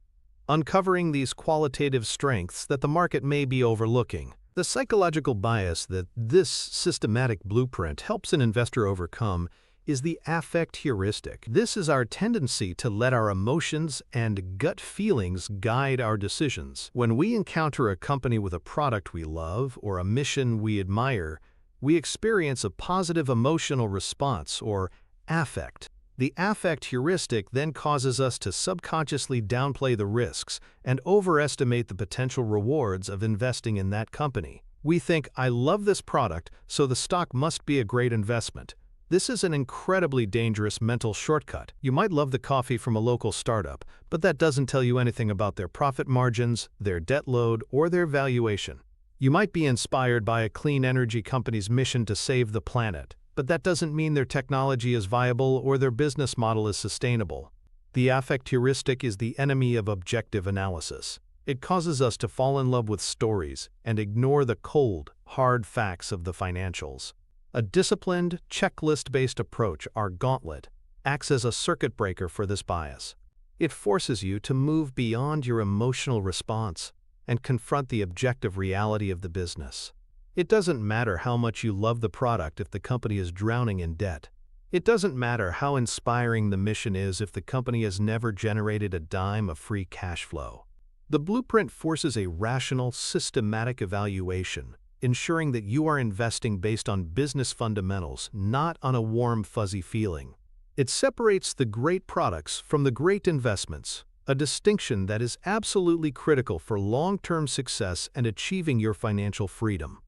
uncovering these qualitative strengths that the market may be overlooking. The psychological bias that this systematic blueprint helps an investor overcome is the affect heuristic. This is our tendency to let our emotions and gut feelings guide our decisions. When we encounter a company with a product we love or a mission we admire, we experience a positive emotional response, or affect. The affect heuristic then causes us to subconsciously downplay the risks and overestimate the potential rewards of investing in that company. We think, "I love this product, so the stock must be a great investment." This is an incredibly dangerous mental shortcut. You might love the coffee from a local startup, but that doesn't tell you anything about their profit margins, their debt load, or their valuation. You might be inspired by a clean energy company's mission to save the planet, but that doesn't mean their technology is viable or their business model is sustainable. The affect heuristic is the enemy of objective analysis. It causes us to fall in love with stories and ignore the cold, hard facts of the financials. A disciplined, checklist-based approach, our gauntlet, acts as a circuit breaker for this bias. It forces you to move beyond your emotional response and confront the objective reality of the business. It doesn't matter how much you love the product if the company is drowning in debt. It doesn't matter how inspiring the mission is if the company has never generated a dime of free cash flow. The blueprint forces a rational, systematic evaluation, ensuring that you are investing based on business fundamentals, not on a warm, fuzzy feeling. It separates the great products from the great investments, a distinction that is absolutely critical for long-term success and achieving your financial freedom.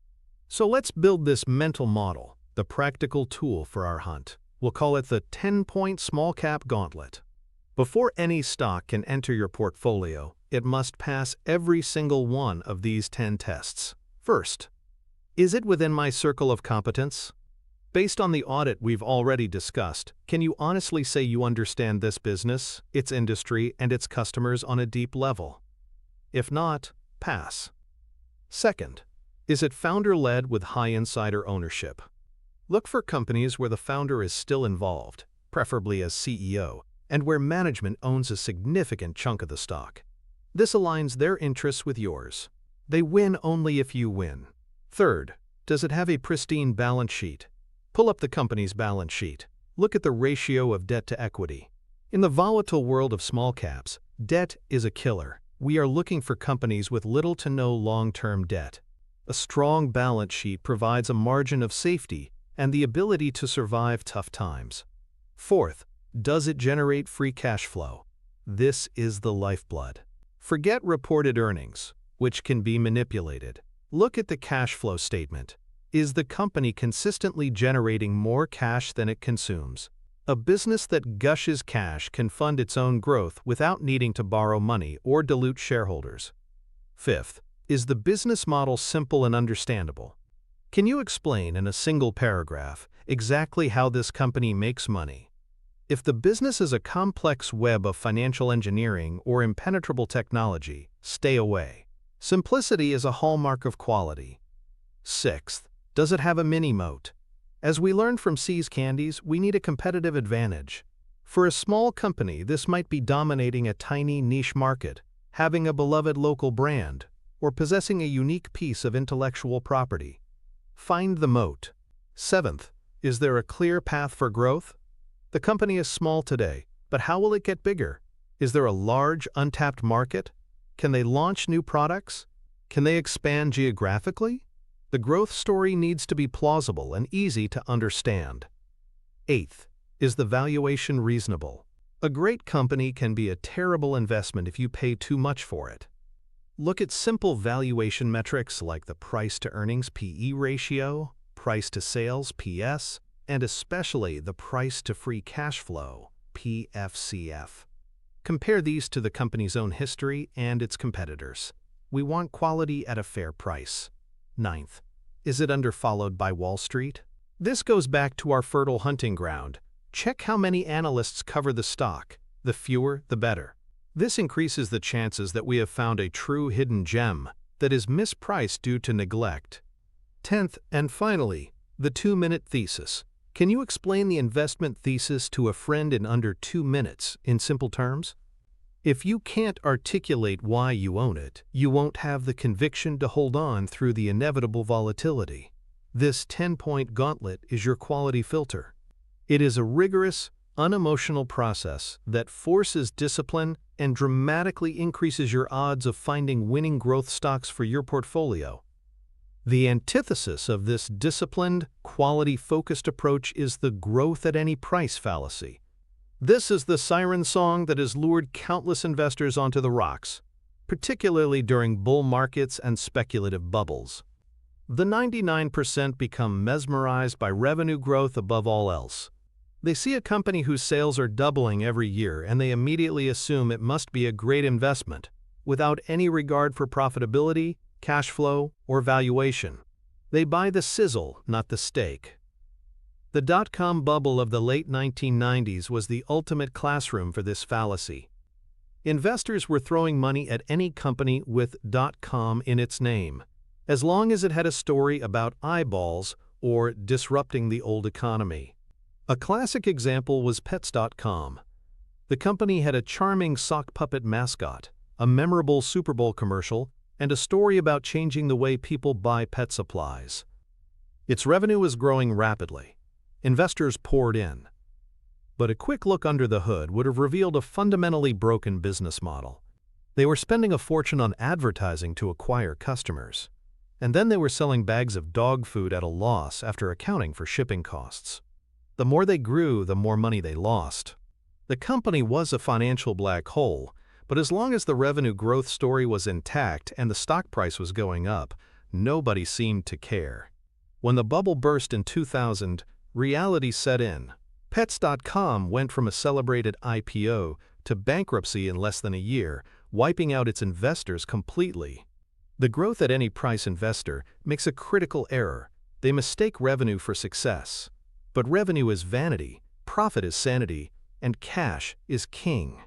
So let's build this mental model, the practical tool for our hunt. We'll call it the 10-point small-cap gauntlet. Before any stock can enter your portfolio, it must pass every single one of these 10 tests. First, is it within my circle of competence? Based on the audit we've already discussed, can you honestly say you understand this business, its industry, and its customers on a deep level? If not, pass. Second, is it founder-led with high insider ownership? Look for companies where the founder is still involved, preferably as CEO, and where management owns a significant chunk of the stock. This aligns their interests with yours. They win only if you win. Third, does it have a pristine balance sheet? Pull up the company's balance sheet. Look at the ratio of debt to equity. In the volatile world of small caps, debt is a killer. We are looking for companies with little to no long-term debt. A strong balance sheet provides a margin of safety and the ability to survive tough times. Fourth, does it generate free cash flow? This is the lifeblood. Forget reported earnings, which can be manipulated. Look at the cash flow statement. Is the company consistently generating more cash than it consumes? A business that gushes cash can fund its own growth without needing to borrow money or dilute shareholders. Fifth, Is the business model simple and understandable? Can you explain in a single paragraph exactly how this company makes money? If the business is a complex web of financial engineering or impenetrable technology, stay away. Simplicity is a hallmark of quality. Sixth, does it have a mini-moat? As we learned from See's Candies, we need a competitive advantage. For a small company, this might be dominating a tiny niche market, having a beloved local brand, or possessing a unique piece of intellectual property. Find the moat. Seventh, is there a clear path for growth? The company is small today, but how will it get bigger? Is there a large, untapped market? Can they launch new products? Can they expand geographically? The growth story needs to be plausible and easy to understand. Eighth, is the valuation reasonable? A great company can be a terrible investment if you pay too much for it. Look at simple valuation metrics like the price-to-earnings (PE) ratio, price-to-sales (PS), and especially the price-to-free cash flow (PFCF). Compare these to the company's own history and its competitors. We want quality at a fair price. Ninth, is it underfollowed by Wall Street? This goes back to our fertile hunting ground. Check how many analysts cover the stock. The fewer, the better. This increases the chances that we have found a true hidden gem that is mispriced due to neglect. 10th, and finally, the 2-minute thesis. Can you explain the investment thesis to a friend in under 2 minutes in simple terms? If you can't articulate why you own it, you won't have the conviction to hold on through the inevitable volatility. This 10-point gauntlet is your quality filter. It is a rigorous, unemotional process that forces discipline and dramatically increases your odds of finding winning growth stocks for your portfolio. The antithesis of this disciplined, quality-focused approach is the growth at any price fallacy. This is the siren song that has lured countless investors onto the rocks, particularly during bull markets and speculative bubbles. The 99% become mesmerized by revenue growth above all else. They see a company whose sales are doubling every year and they immediately assume it must be a great investment, without any regard for profitability, cash flow, or valuation. They buy the sizzle, not the steak. The dot-com bubble of the late 1990s was the ultimate classroom for this fallacy. Investors were throwing money at any company with .com in its name, as long as it had a story about eyeballs or disrupting the old economy. A classic example was Pets.com. The company had a charming sock puppet mascot, a memorable Super Bowl commercial, and a story about changing the way people buy pet supplies. Its revenue was growing rapidly. Investors poured in. But a quick look under the hood would have revealed a fundamentally broken business model. They were spending a fortune on advertising to acquire customers, and then they were selling bags of dog food at a loss after accounting for shipping costs. The more they grew, the more money they lost. The company was a financial black hole, but as long as the revenue growth story was intact and the stock price was going up, nobody seemed to care. When the bubble burst in 2000, reality set in. Pets.com went from a celebrated IPO to bankruptcy in less than a year, wiping out its investors completely. The growth at any price investor makes a critical error. They mistake revenue for success. But revenue is vanity, profit is sanity, and cash is king.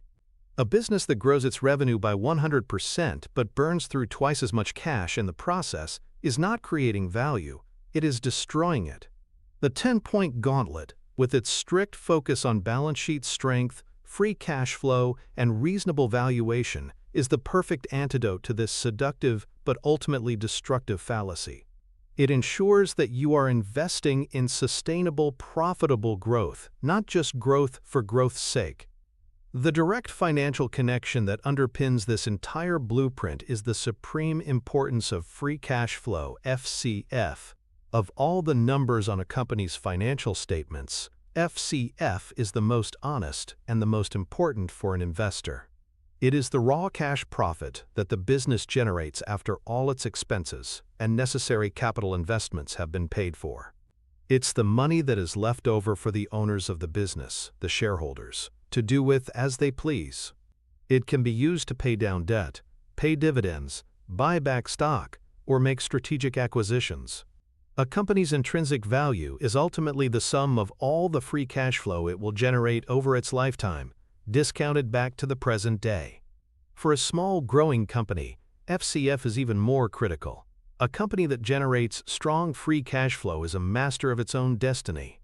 A business that grows its revenue by 100% but burns through twice as much cash in the process is not creating value, it is destroying it. The 10-point gauntlet, with its strict focus on balance sheet strength, free cash flow, and reasonable valuation, is the perfect antidote to this seductive but ultimately destructive fallacy. It ensures that you are investing in sustainable, profitable growth, not just growth for growth's sake. The direct financial connection that underpins this entire blueprint is the supreme importance of free cash flow, FCF. Of all the numbers on a company's financial statements, FCF is the most honest and the most important for an investor. It is the raw cash profit that the business generates after all its expenses and necessary capital investments have been paid for. It's the money that is left over for the owners of the business, the shareholders, to do with as they please. It can be used to pay down debt, pay dividends, buy back stock, or make strategic acquisitions. A company's intrinsic value is ultimately the sum of all the free cash flow it will generate over its lifetime, discounted back to the present day. For a small, growing company, FCF is even more critical. A company that generates strong free cash flow is a master of its own destiny.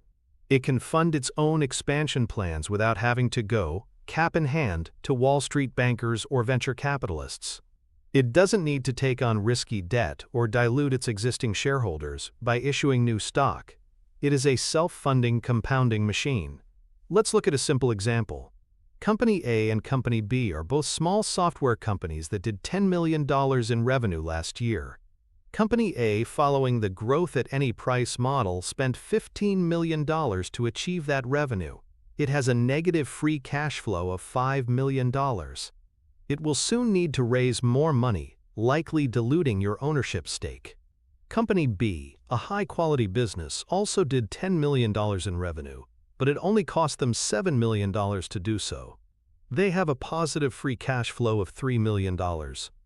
It can fund its own expansion plans without having to go, cap in hand, to Wall Street bankers or venture capitalists. It doesn't need to take on risky debt or dilute its existing shareholders by issuing new stock. It is a self-funding compounding machine. Let's look at a simple example. Company A and Company B are both small software companies that did $10 million in revenue last year. Company A, following the growth at any price model, spent $15 million to achieve that revenue. It has a negative free cash flow of $5 million. It will soon need to raise more money, likely diluting your ownership stake. Company B, a high-quality business, also did $10 million in revenue, but it only cost them $7 million to do so. They have a positive free cash flow of $3 million.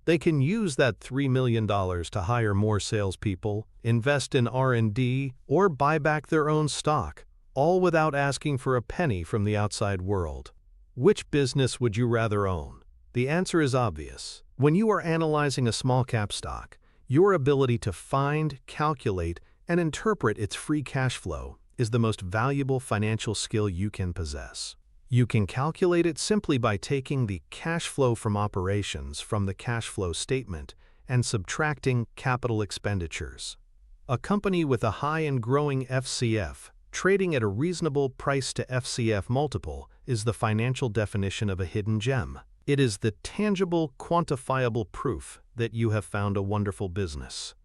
They can use that $3 million to hire more salespeople, invest in R&D, or buy back their own stock, all without asking for a penny from the outside world. Which business would you rather own? The answer is obvious. When you are analyzing a small-cap stock, your ability to find, calculate, and interpret its free cash flow is the most valuable financial skill you can possess. You can calculate it simply by taking the cash flow from operations from the cash flow statement and subtracting capital expenditures. A company with a high and growing FCF, trading at a reasonable price to FCF multiple, is the financial definition of a hidden gem. It is the tangible, quantifiable proof that you have found a wonderful business.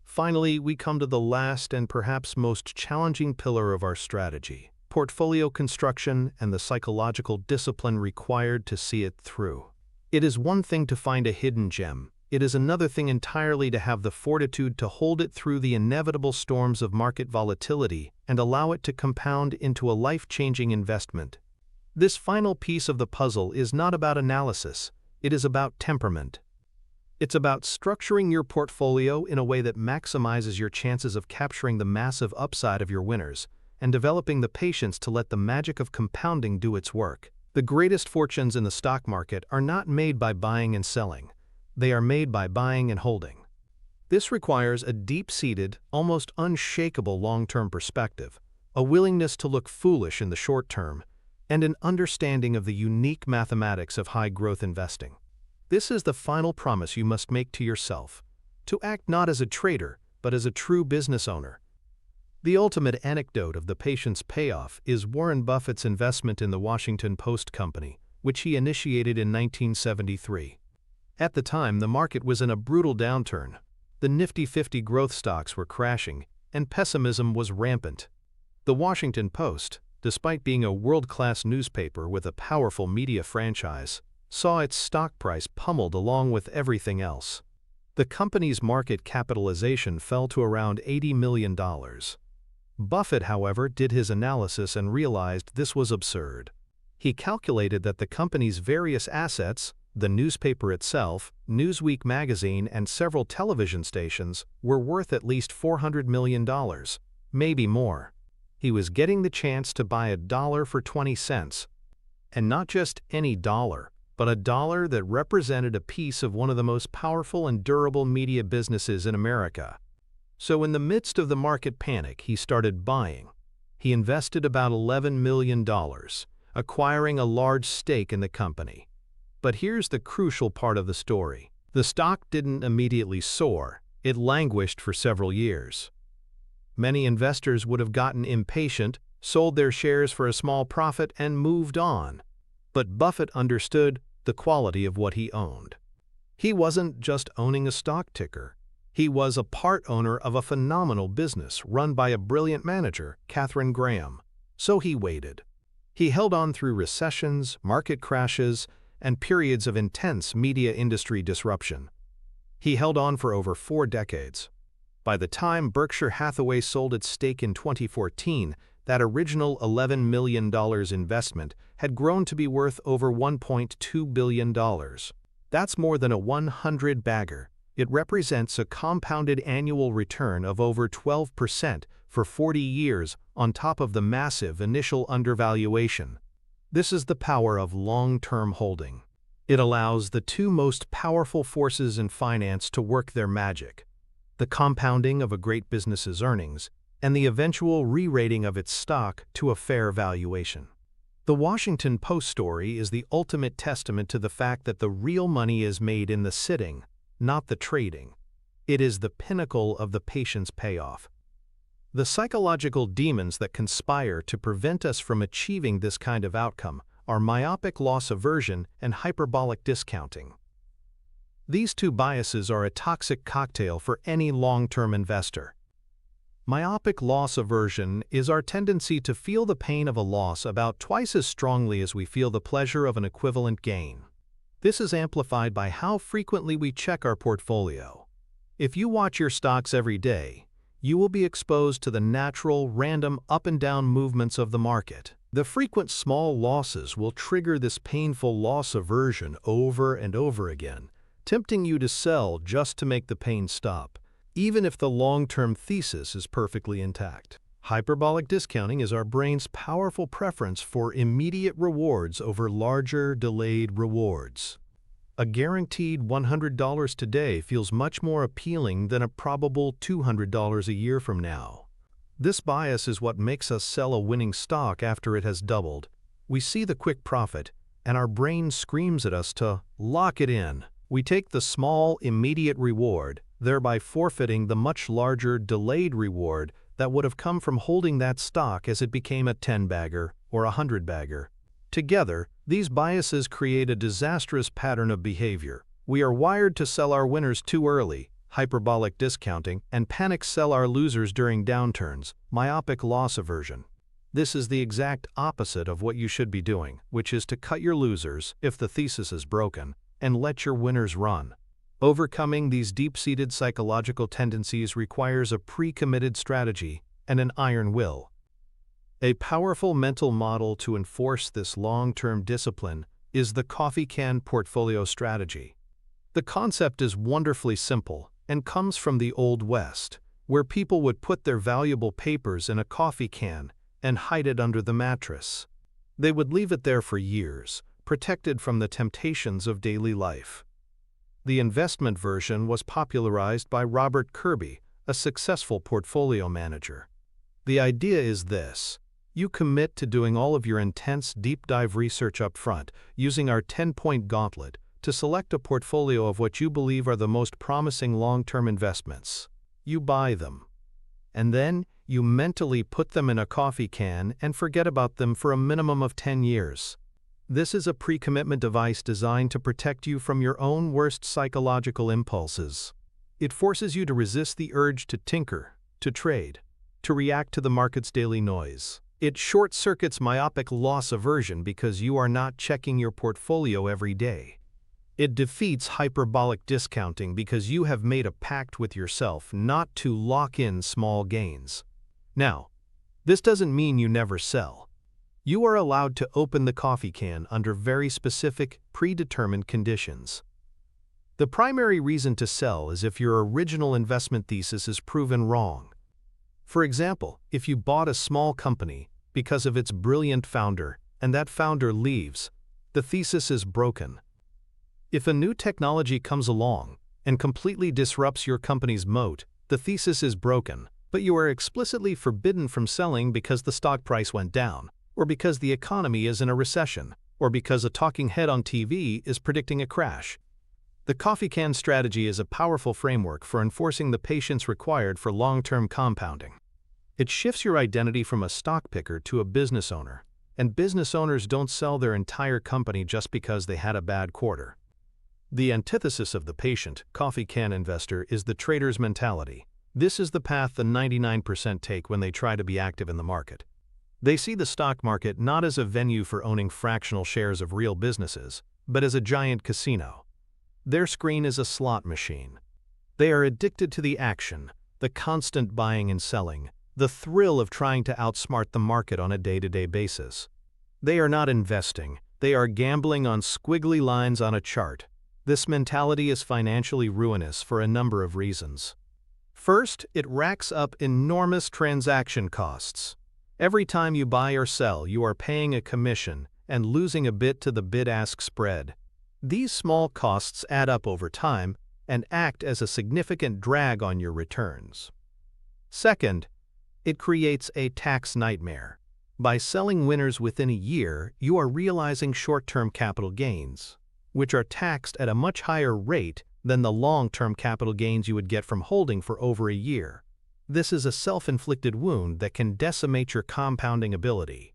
Finally, we come to the last and perhaps most challenging pillar of our strategy: portfolio construction and the psychological discipline required to see it through. It is one thing to find a hidden gem. It is another thing entirely to have the fortitude to hold it through the inevitable storms of market volatility and allow it to compound into a life-changing investment. This final piece of the puzzle is not about analysis, it is about temperament. It's about structuring your portfolio in a way that maximizes your chances of capturing the massive upside of your winners, and developing the patience to let the magic of compounding do its work. The greatest fortunes in the stock market are not made by buying and selling. They are made by buying and holding. This requires a deep-seated, almost unshakable long-term perspective, a willingness to look foolish in the short term, and an understanding of the unique mathematics of high-growth investing. This is the final promise you must make to yourself, to act not as a trader, but as a true business owner. The ultimate anecdote of the patience payoff is Warren Buffett's investment in the Washington Post Company, which he initiated in 1973. At the time, the market was in a brutal downturn. The Nifty 50 growth stocks were crashing, and pessimism was rampant. The Washington Post, despite being a world-class newspaper with a powerful media franchise, saw its stock price pummeled along with everything else. The company's market capitalization fell to around $80 million. Buffett, however, did his analysis and realized this was absurd. He calculated that the company's various assets, the newspaper itself, Newsweek magazine, and several television stations, were worth at least $400 million, maybe more. He was getting the chance to buy $1 for 20 cents. And not just any dollar, but a dollar that represented a piece of one of the most powerful and durable media businesses in America. So in the midst of the market panic, he started buying. He invested about $11 million, acquiring a large stake in the company. But here's the crucial part of the story. The stock didn't immediately soar. It languished for several years. Many investors would have gotten impatient, sold their shares for a small profit, and moved on. But Buffett understood the quality of what he owned. He wasn't just owning a stock ticker. He was a part owner of a phenomenal business run by a brilliant manager, Katharine Graham. So he waited. He held on through recessions, market crashes, and periods of intense media industry disruption. He held on for over 4 decades. By the time Berkshire Hathaway sold its stake in 2014, that original $11 million investment had grown to be worth over $1.2 billion. That's more than a 100-bagger, It represents a compounded annual return of over 12% for 40 years on top of the massive initial undervaluation. This is the power of long-term holding. It allows the two most powerful forces in finance to work their magic: the compounding of a great business's earnings and the eventual re-rating of its stock to a fair valuation. The Washington Post story is the ultimate testament to the fact that the real money is made in the sitting, not the trading. It is the pinnacle of the patience payoff. The psychological demons that conspire to prevent us from achieving this kind of outcome are myopic loss aversion and hyperbolic discounting. These two biases are a toxic cocktail for any long-term investor. Myopic loss aversion is our tendency to feel the pain of a loss about twice as strongly as we feel the pleasure of an equivalent gain. This is amplified by how frequently we check our portfolio. If you watch your stocks every day, you will be exposed to the natural, random up and down movements of the market. The frequent small losses will trigger this painful loss aversion over and over again, tempting you to sell just to make the pain stop, even if the long-term thesis is perfectly intact. Hyperbolic discounting is our brain's powerful preference for immediate rewards over larger, delayed rewards. A guaranteed $100 today feels much more appealing than a probable $200 a year from now. This bias is what makes us sell a winning stock after it has doubled. We see the quick profit, and our brain screams at us to lock it in. We take the small, immediate reward, thereby forfeiting the much larger, delayed reward that would have come from holding that stock as it became a 10-bagger or a 100-bagger. Together, these biases create a disastrous pattern of behavior. We are wired to sell our winners too early, hyperbolic discounting, and panic sell our losers during downturns, myopic loss aversion. This is the exact opposite of what you should be doing, which is to cut your losers if the thesis is broken, and let your winners run. Overcoming these deep-seated psychological tendencies requires a pre-committed strategy and an iron will. A powerful mental model to enforce this long-term discipline is the coffee can portfolio strategy. The concept is wonderfully simple and comes from the Old West, where people would put their valuable papers in a coffee can and hide it under the mattress. They would leave it there for years, protected from the temptations of daily life. The investment version was popularized by Robert Kirby, a successful portfolio manager. The idea is this: you commit to doing all of your intense deep dive research up front, using our 10-point gauntlet to select a portfolio of what you believe are the most promising long-term investments. You buy them. And then you mentally put them in a coffee can and forget about them for a minimum of 10 years. This is a pre-commitment device designed to protect you from your own worst psychological impulses. It forces you to resist the urge to tinker, to trade, to react to the market's daily noise. It short-circuits myopic loss aversion because you are not checking your portfolio every day. It defeats hyperbolic discounting because you have made a pact with yourself not to lock in small gains. Now, this doesn't mean you never sell. You are allowed to open the coffee can under very specific, predetermined conditions. The primary reason to sell is if your original investment thesis is proven wrong. For example, if you bought a small company because of its brilliant founder and that founder leaves, the thesis is broken. If a new technology comes along and completely disrupts your company's moat, the thesis is broken, but you are explicitly forbidden from selling because the stock price went down, or because the economy is in a recession, or because a talking head on TV is predicting a crash. The coffee can strategy is a powerful framework for enforcing the patience required for long-term compounding. It shifts your identity from a stock picker to a business owner, and business owners don't sell their entire company just because they had a bad quarter. The antithesis of the patient, coffee can investor is the trader's mentality. This is the path the 99% take when they try to be active in the market. They see the stock market not as a venue for owning fractional shares of real businesses, but as a giant casino. Their screen is a slot machine. They are addicted to the action, the constant buying and selling, the thrill of trying to outsmart the market on a day-to-day basis. They are not investing, they are gambling on squiggly lines on a chart. This mentality is financially ruinous for a number of reasons. First, it racks up enormous transaction costs. Every time you buy or sell, you are paying a commission and losing a bit to the bid-ask spread. These small costs add up over time and act as a significant drag on your returns. Second, it creates a tax nightmare. By selling winners within a year, you are realizing short-term capital gains, which are taxed at a much higher rate than the long-term capital gains you would get from holding for over a year. This is a self-inflicted wound that can decimate your compounding ability.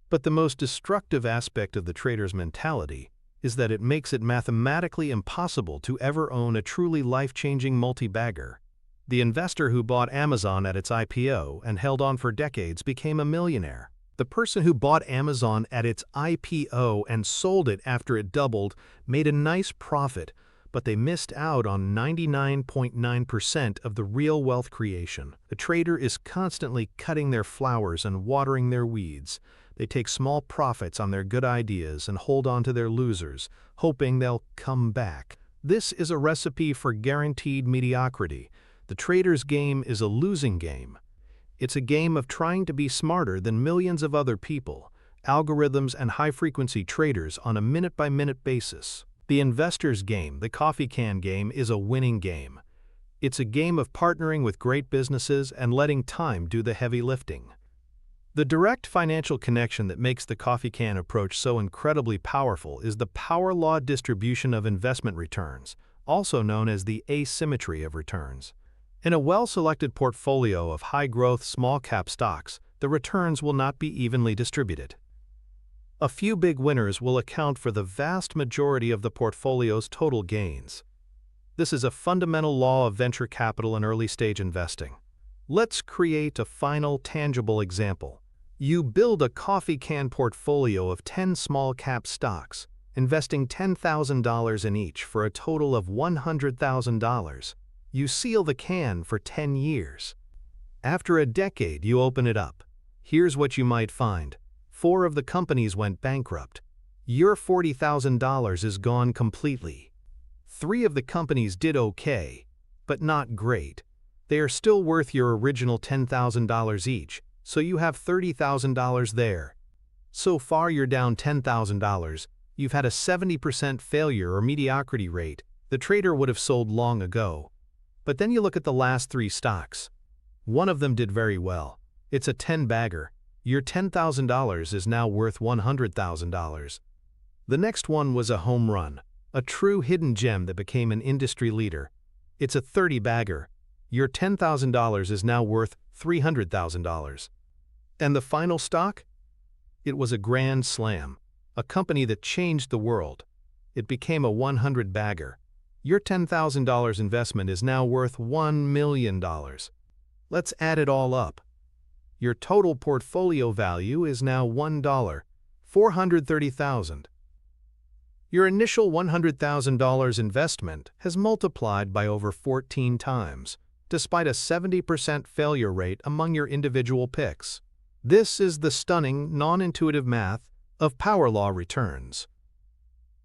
But the most destructive aspect of the trader's mentality is that it makes it mathematically impossible to ever own a truly life-changing multi-bagger. The investor who bought Amazon at its IPO and held on for decades became a millionaire. The person who bought Amazon at its IPO and sold it after it doubled made a nice profit, but they missed out on 99.9% of the real wealth creation. The trader is constantly cutting their flowers and watering their weeds. They take small profits on their good ideas and hold on to their losers, hoping they'll come back. This is a recipe for guaranteed mediocrity. The trader's game is a losing game. It's a game of trying to be smarter than millions of other people, algorithms and high-frequency traders on a minute-by-minute basis. The investor's game, the coffee can game, is a winning game. It's a game of partnering with great businesses and letting time do the heavy lifting. The direct financial connection that makes the coffee can approach so incredibly powerful is the power law distribution of investment returns, also known as the asymmetry of returns. In a well-selected portfolio of high-growth small-cap stocks, the returns will not be evenly distributed. A few big winners will account for the vast majority of the portfolio's total gains. This is a fundamental law of venture capital and early-stage investing. Let's create a final, tangible example. You build a coffee can portfolio of 10 small-cap stocks, investing $10,000 in each for a total of $100,000. You seal the can for 10 years. After a decade, you open it up. Here's what you might find. 4 of the companies went bankrupt. Your $40,000 is gone completely. 3 of the companies did okay, but not great. They are still worth your original $10,000 each, so you have $30,000 there. So far you're down $10,000. You've had a 70% failure or mediocrity rate. The trader would have sold long ago. But then you look at the last 3 stocks. One of them did very well. It's a 10-bagger. Your $10,000 is now worth $100,000. The next one was a home run, a true hidden gem that became an industry leader. It's a 30-bagger. Your $10,000 is now worth $300,000. And the final stock? It was a grand slam, a company that changed the world. It became a 100-bagger. Your $10,000 investment is now worth $1 million. Let's add it all up. Your total portfolio value is now $430,000. Your initial $100,000 investment has multiplied by over 14 times, despite a 70% failure rate among your individual picks. This is the stunning, non-intuitive math of power law returns.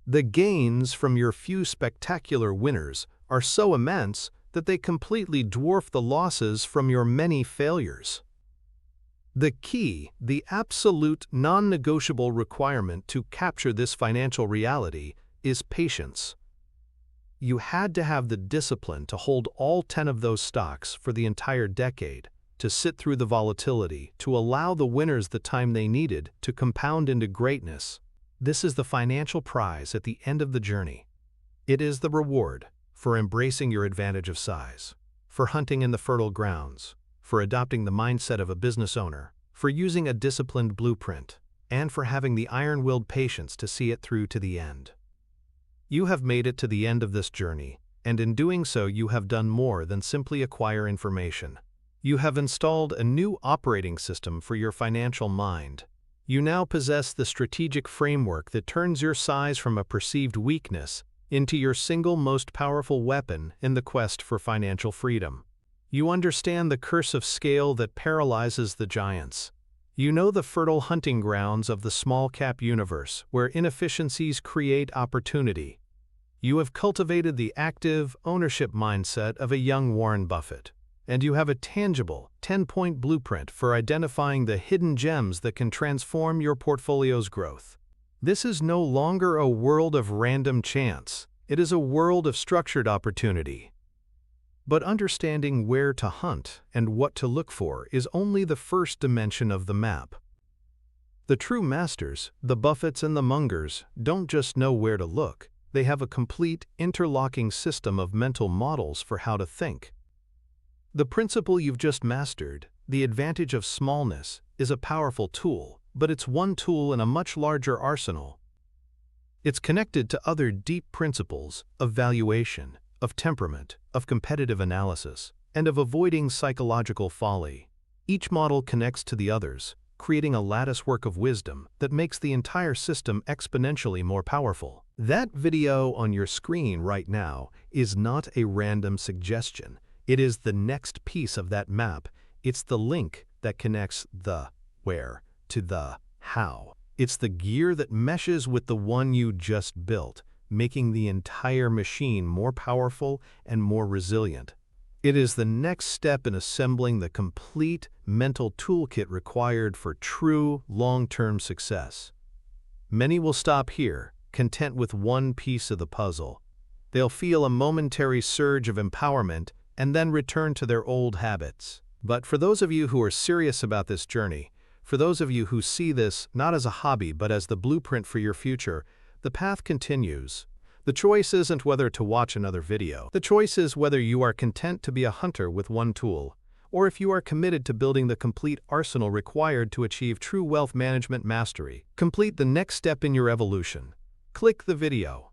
The gains from your few spectacular winners are so immense that they completely dwarf the losses from your many failures. The key, the absolute non-negotiable requirement to capture this financial reality is patience. You had to have the discipline to hold all 10 of those stocks for the entire decade, to sit through the volatility, to allow the winners the time they needed to compound into greatness. This is the financial prize at the end of the journey. It is the reward for embracing your advantage of size, for hunting in the fertile grounds, for adopting the mindset of a business owner, for using a disciplined blueprint, and for having the iron-willed patience to see it through to the end. You have made it to the end of this journey, and in doing so you have done more than simply acquire information. You have installed a new operating system for your financial mind. You now possess the strategic framework that turns your size from a perceived weakness into your single most powerful weapon in the quest for financial freedom. You understand the curse of scale that paralyzes the giants. You know the fertile hunting grounds of the small-cap universe where inefficiencies create opportunity. You have cultivated the active, ownership mindset of a young Warren Buffett, and you have a tangible, 10-point blueprint for identifying the hidden gems that can transform your portfolio's growth. This is no longer a world of random chance. It is a world of structured opportunity. But understanding where to hunt and what to look for is only the first dimension of the map. The true masters, the Buffetts and the Mungers, don't just know where to look. They have a complete, interlocking system of mental models for how to think. The principle you've just mastered, the advantage of smallness, is a powerful tool, but it's one tool in a much larger arsenal. It's connected to other deep principles of valuation, of temperament, of competitive analysis, and of avoiding psychological folly. Each model connects to the others, creating a latticework of wisdom that makes the entire system exponentially more powerful. That video on your screen right now is not a random suggestion. It is the next piece of that map. It's the link that connects the where to the how. It's the gear that meshes with the one you just built, making the entire machine more powerful and more resilient. It is the next step in assembling the complete mental toolkit required for true long-term success. Many will stop here, content with one piece of the puzzle. They'll feel a momentary surge of empowerment and then return to their old habits. But for those of you who are serious about this journey, for those of you who see this not as a hobby but as the blueprint for your future, the path continues. The choice isn't whether to watch another video. The choice is whether you are content to be a hunter with one tool, or if you are committed to building the complete arsenal required to achieve true wealth management mastery. Complete the next step in your evolution. Click the video.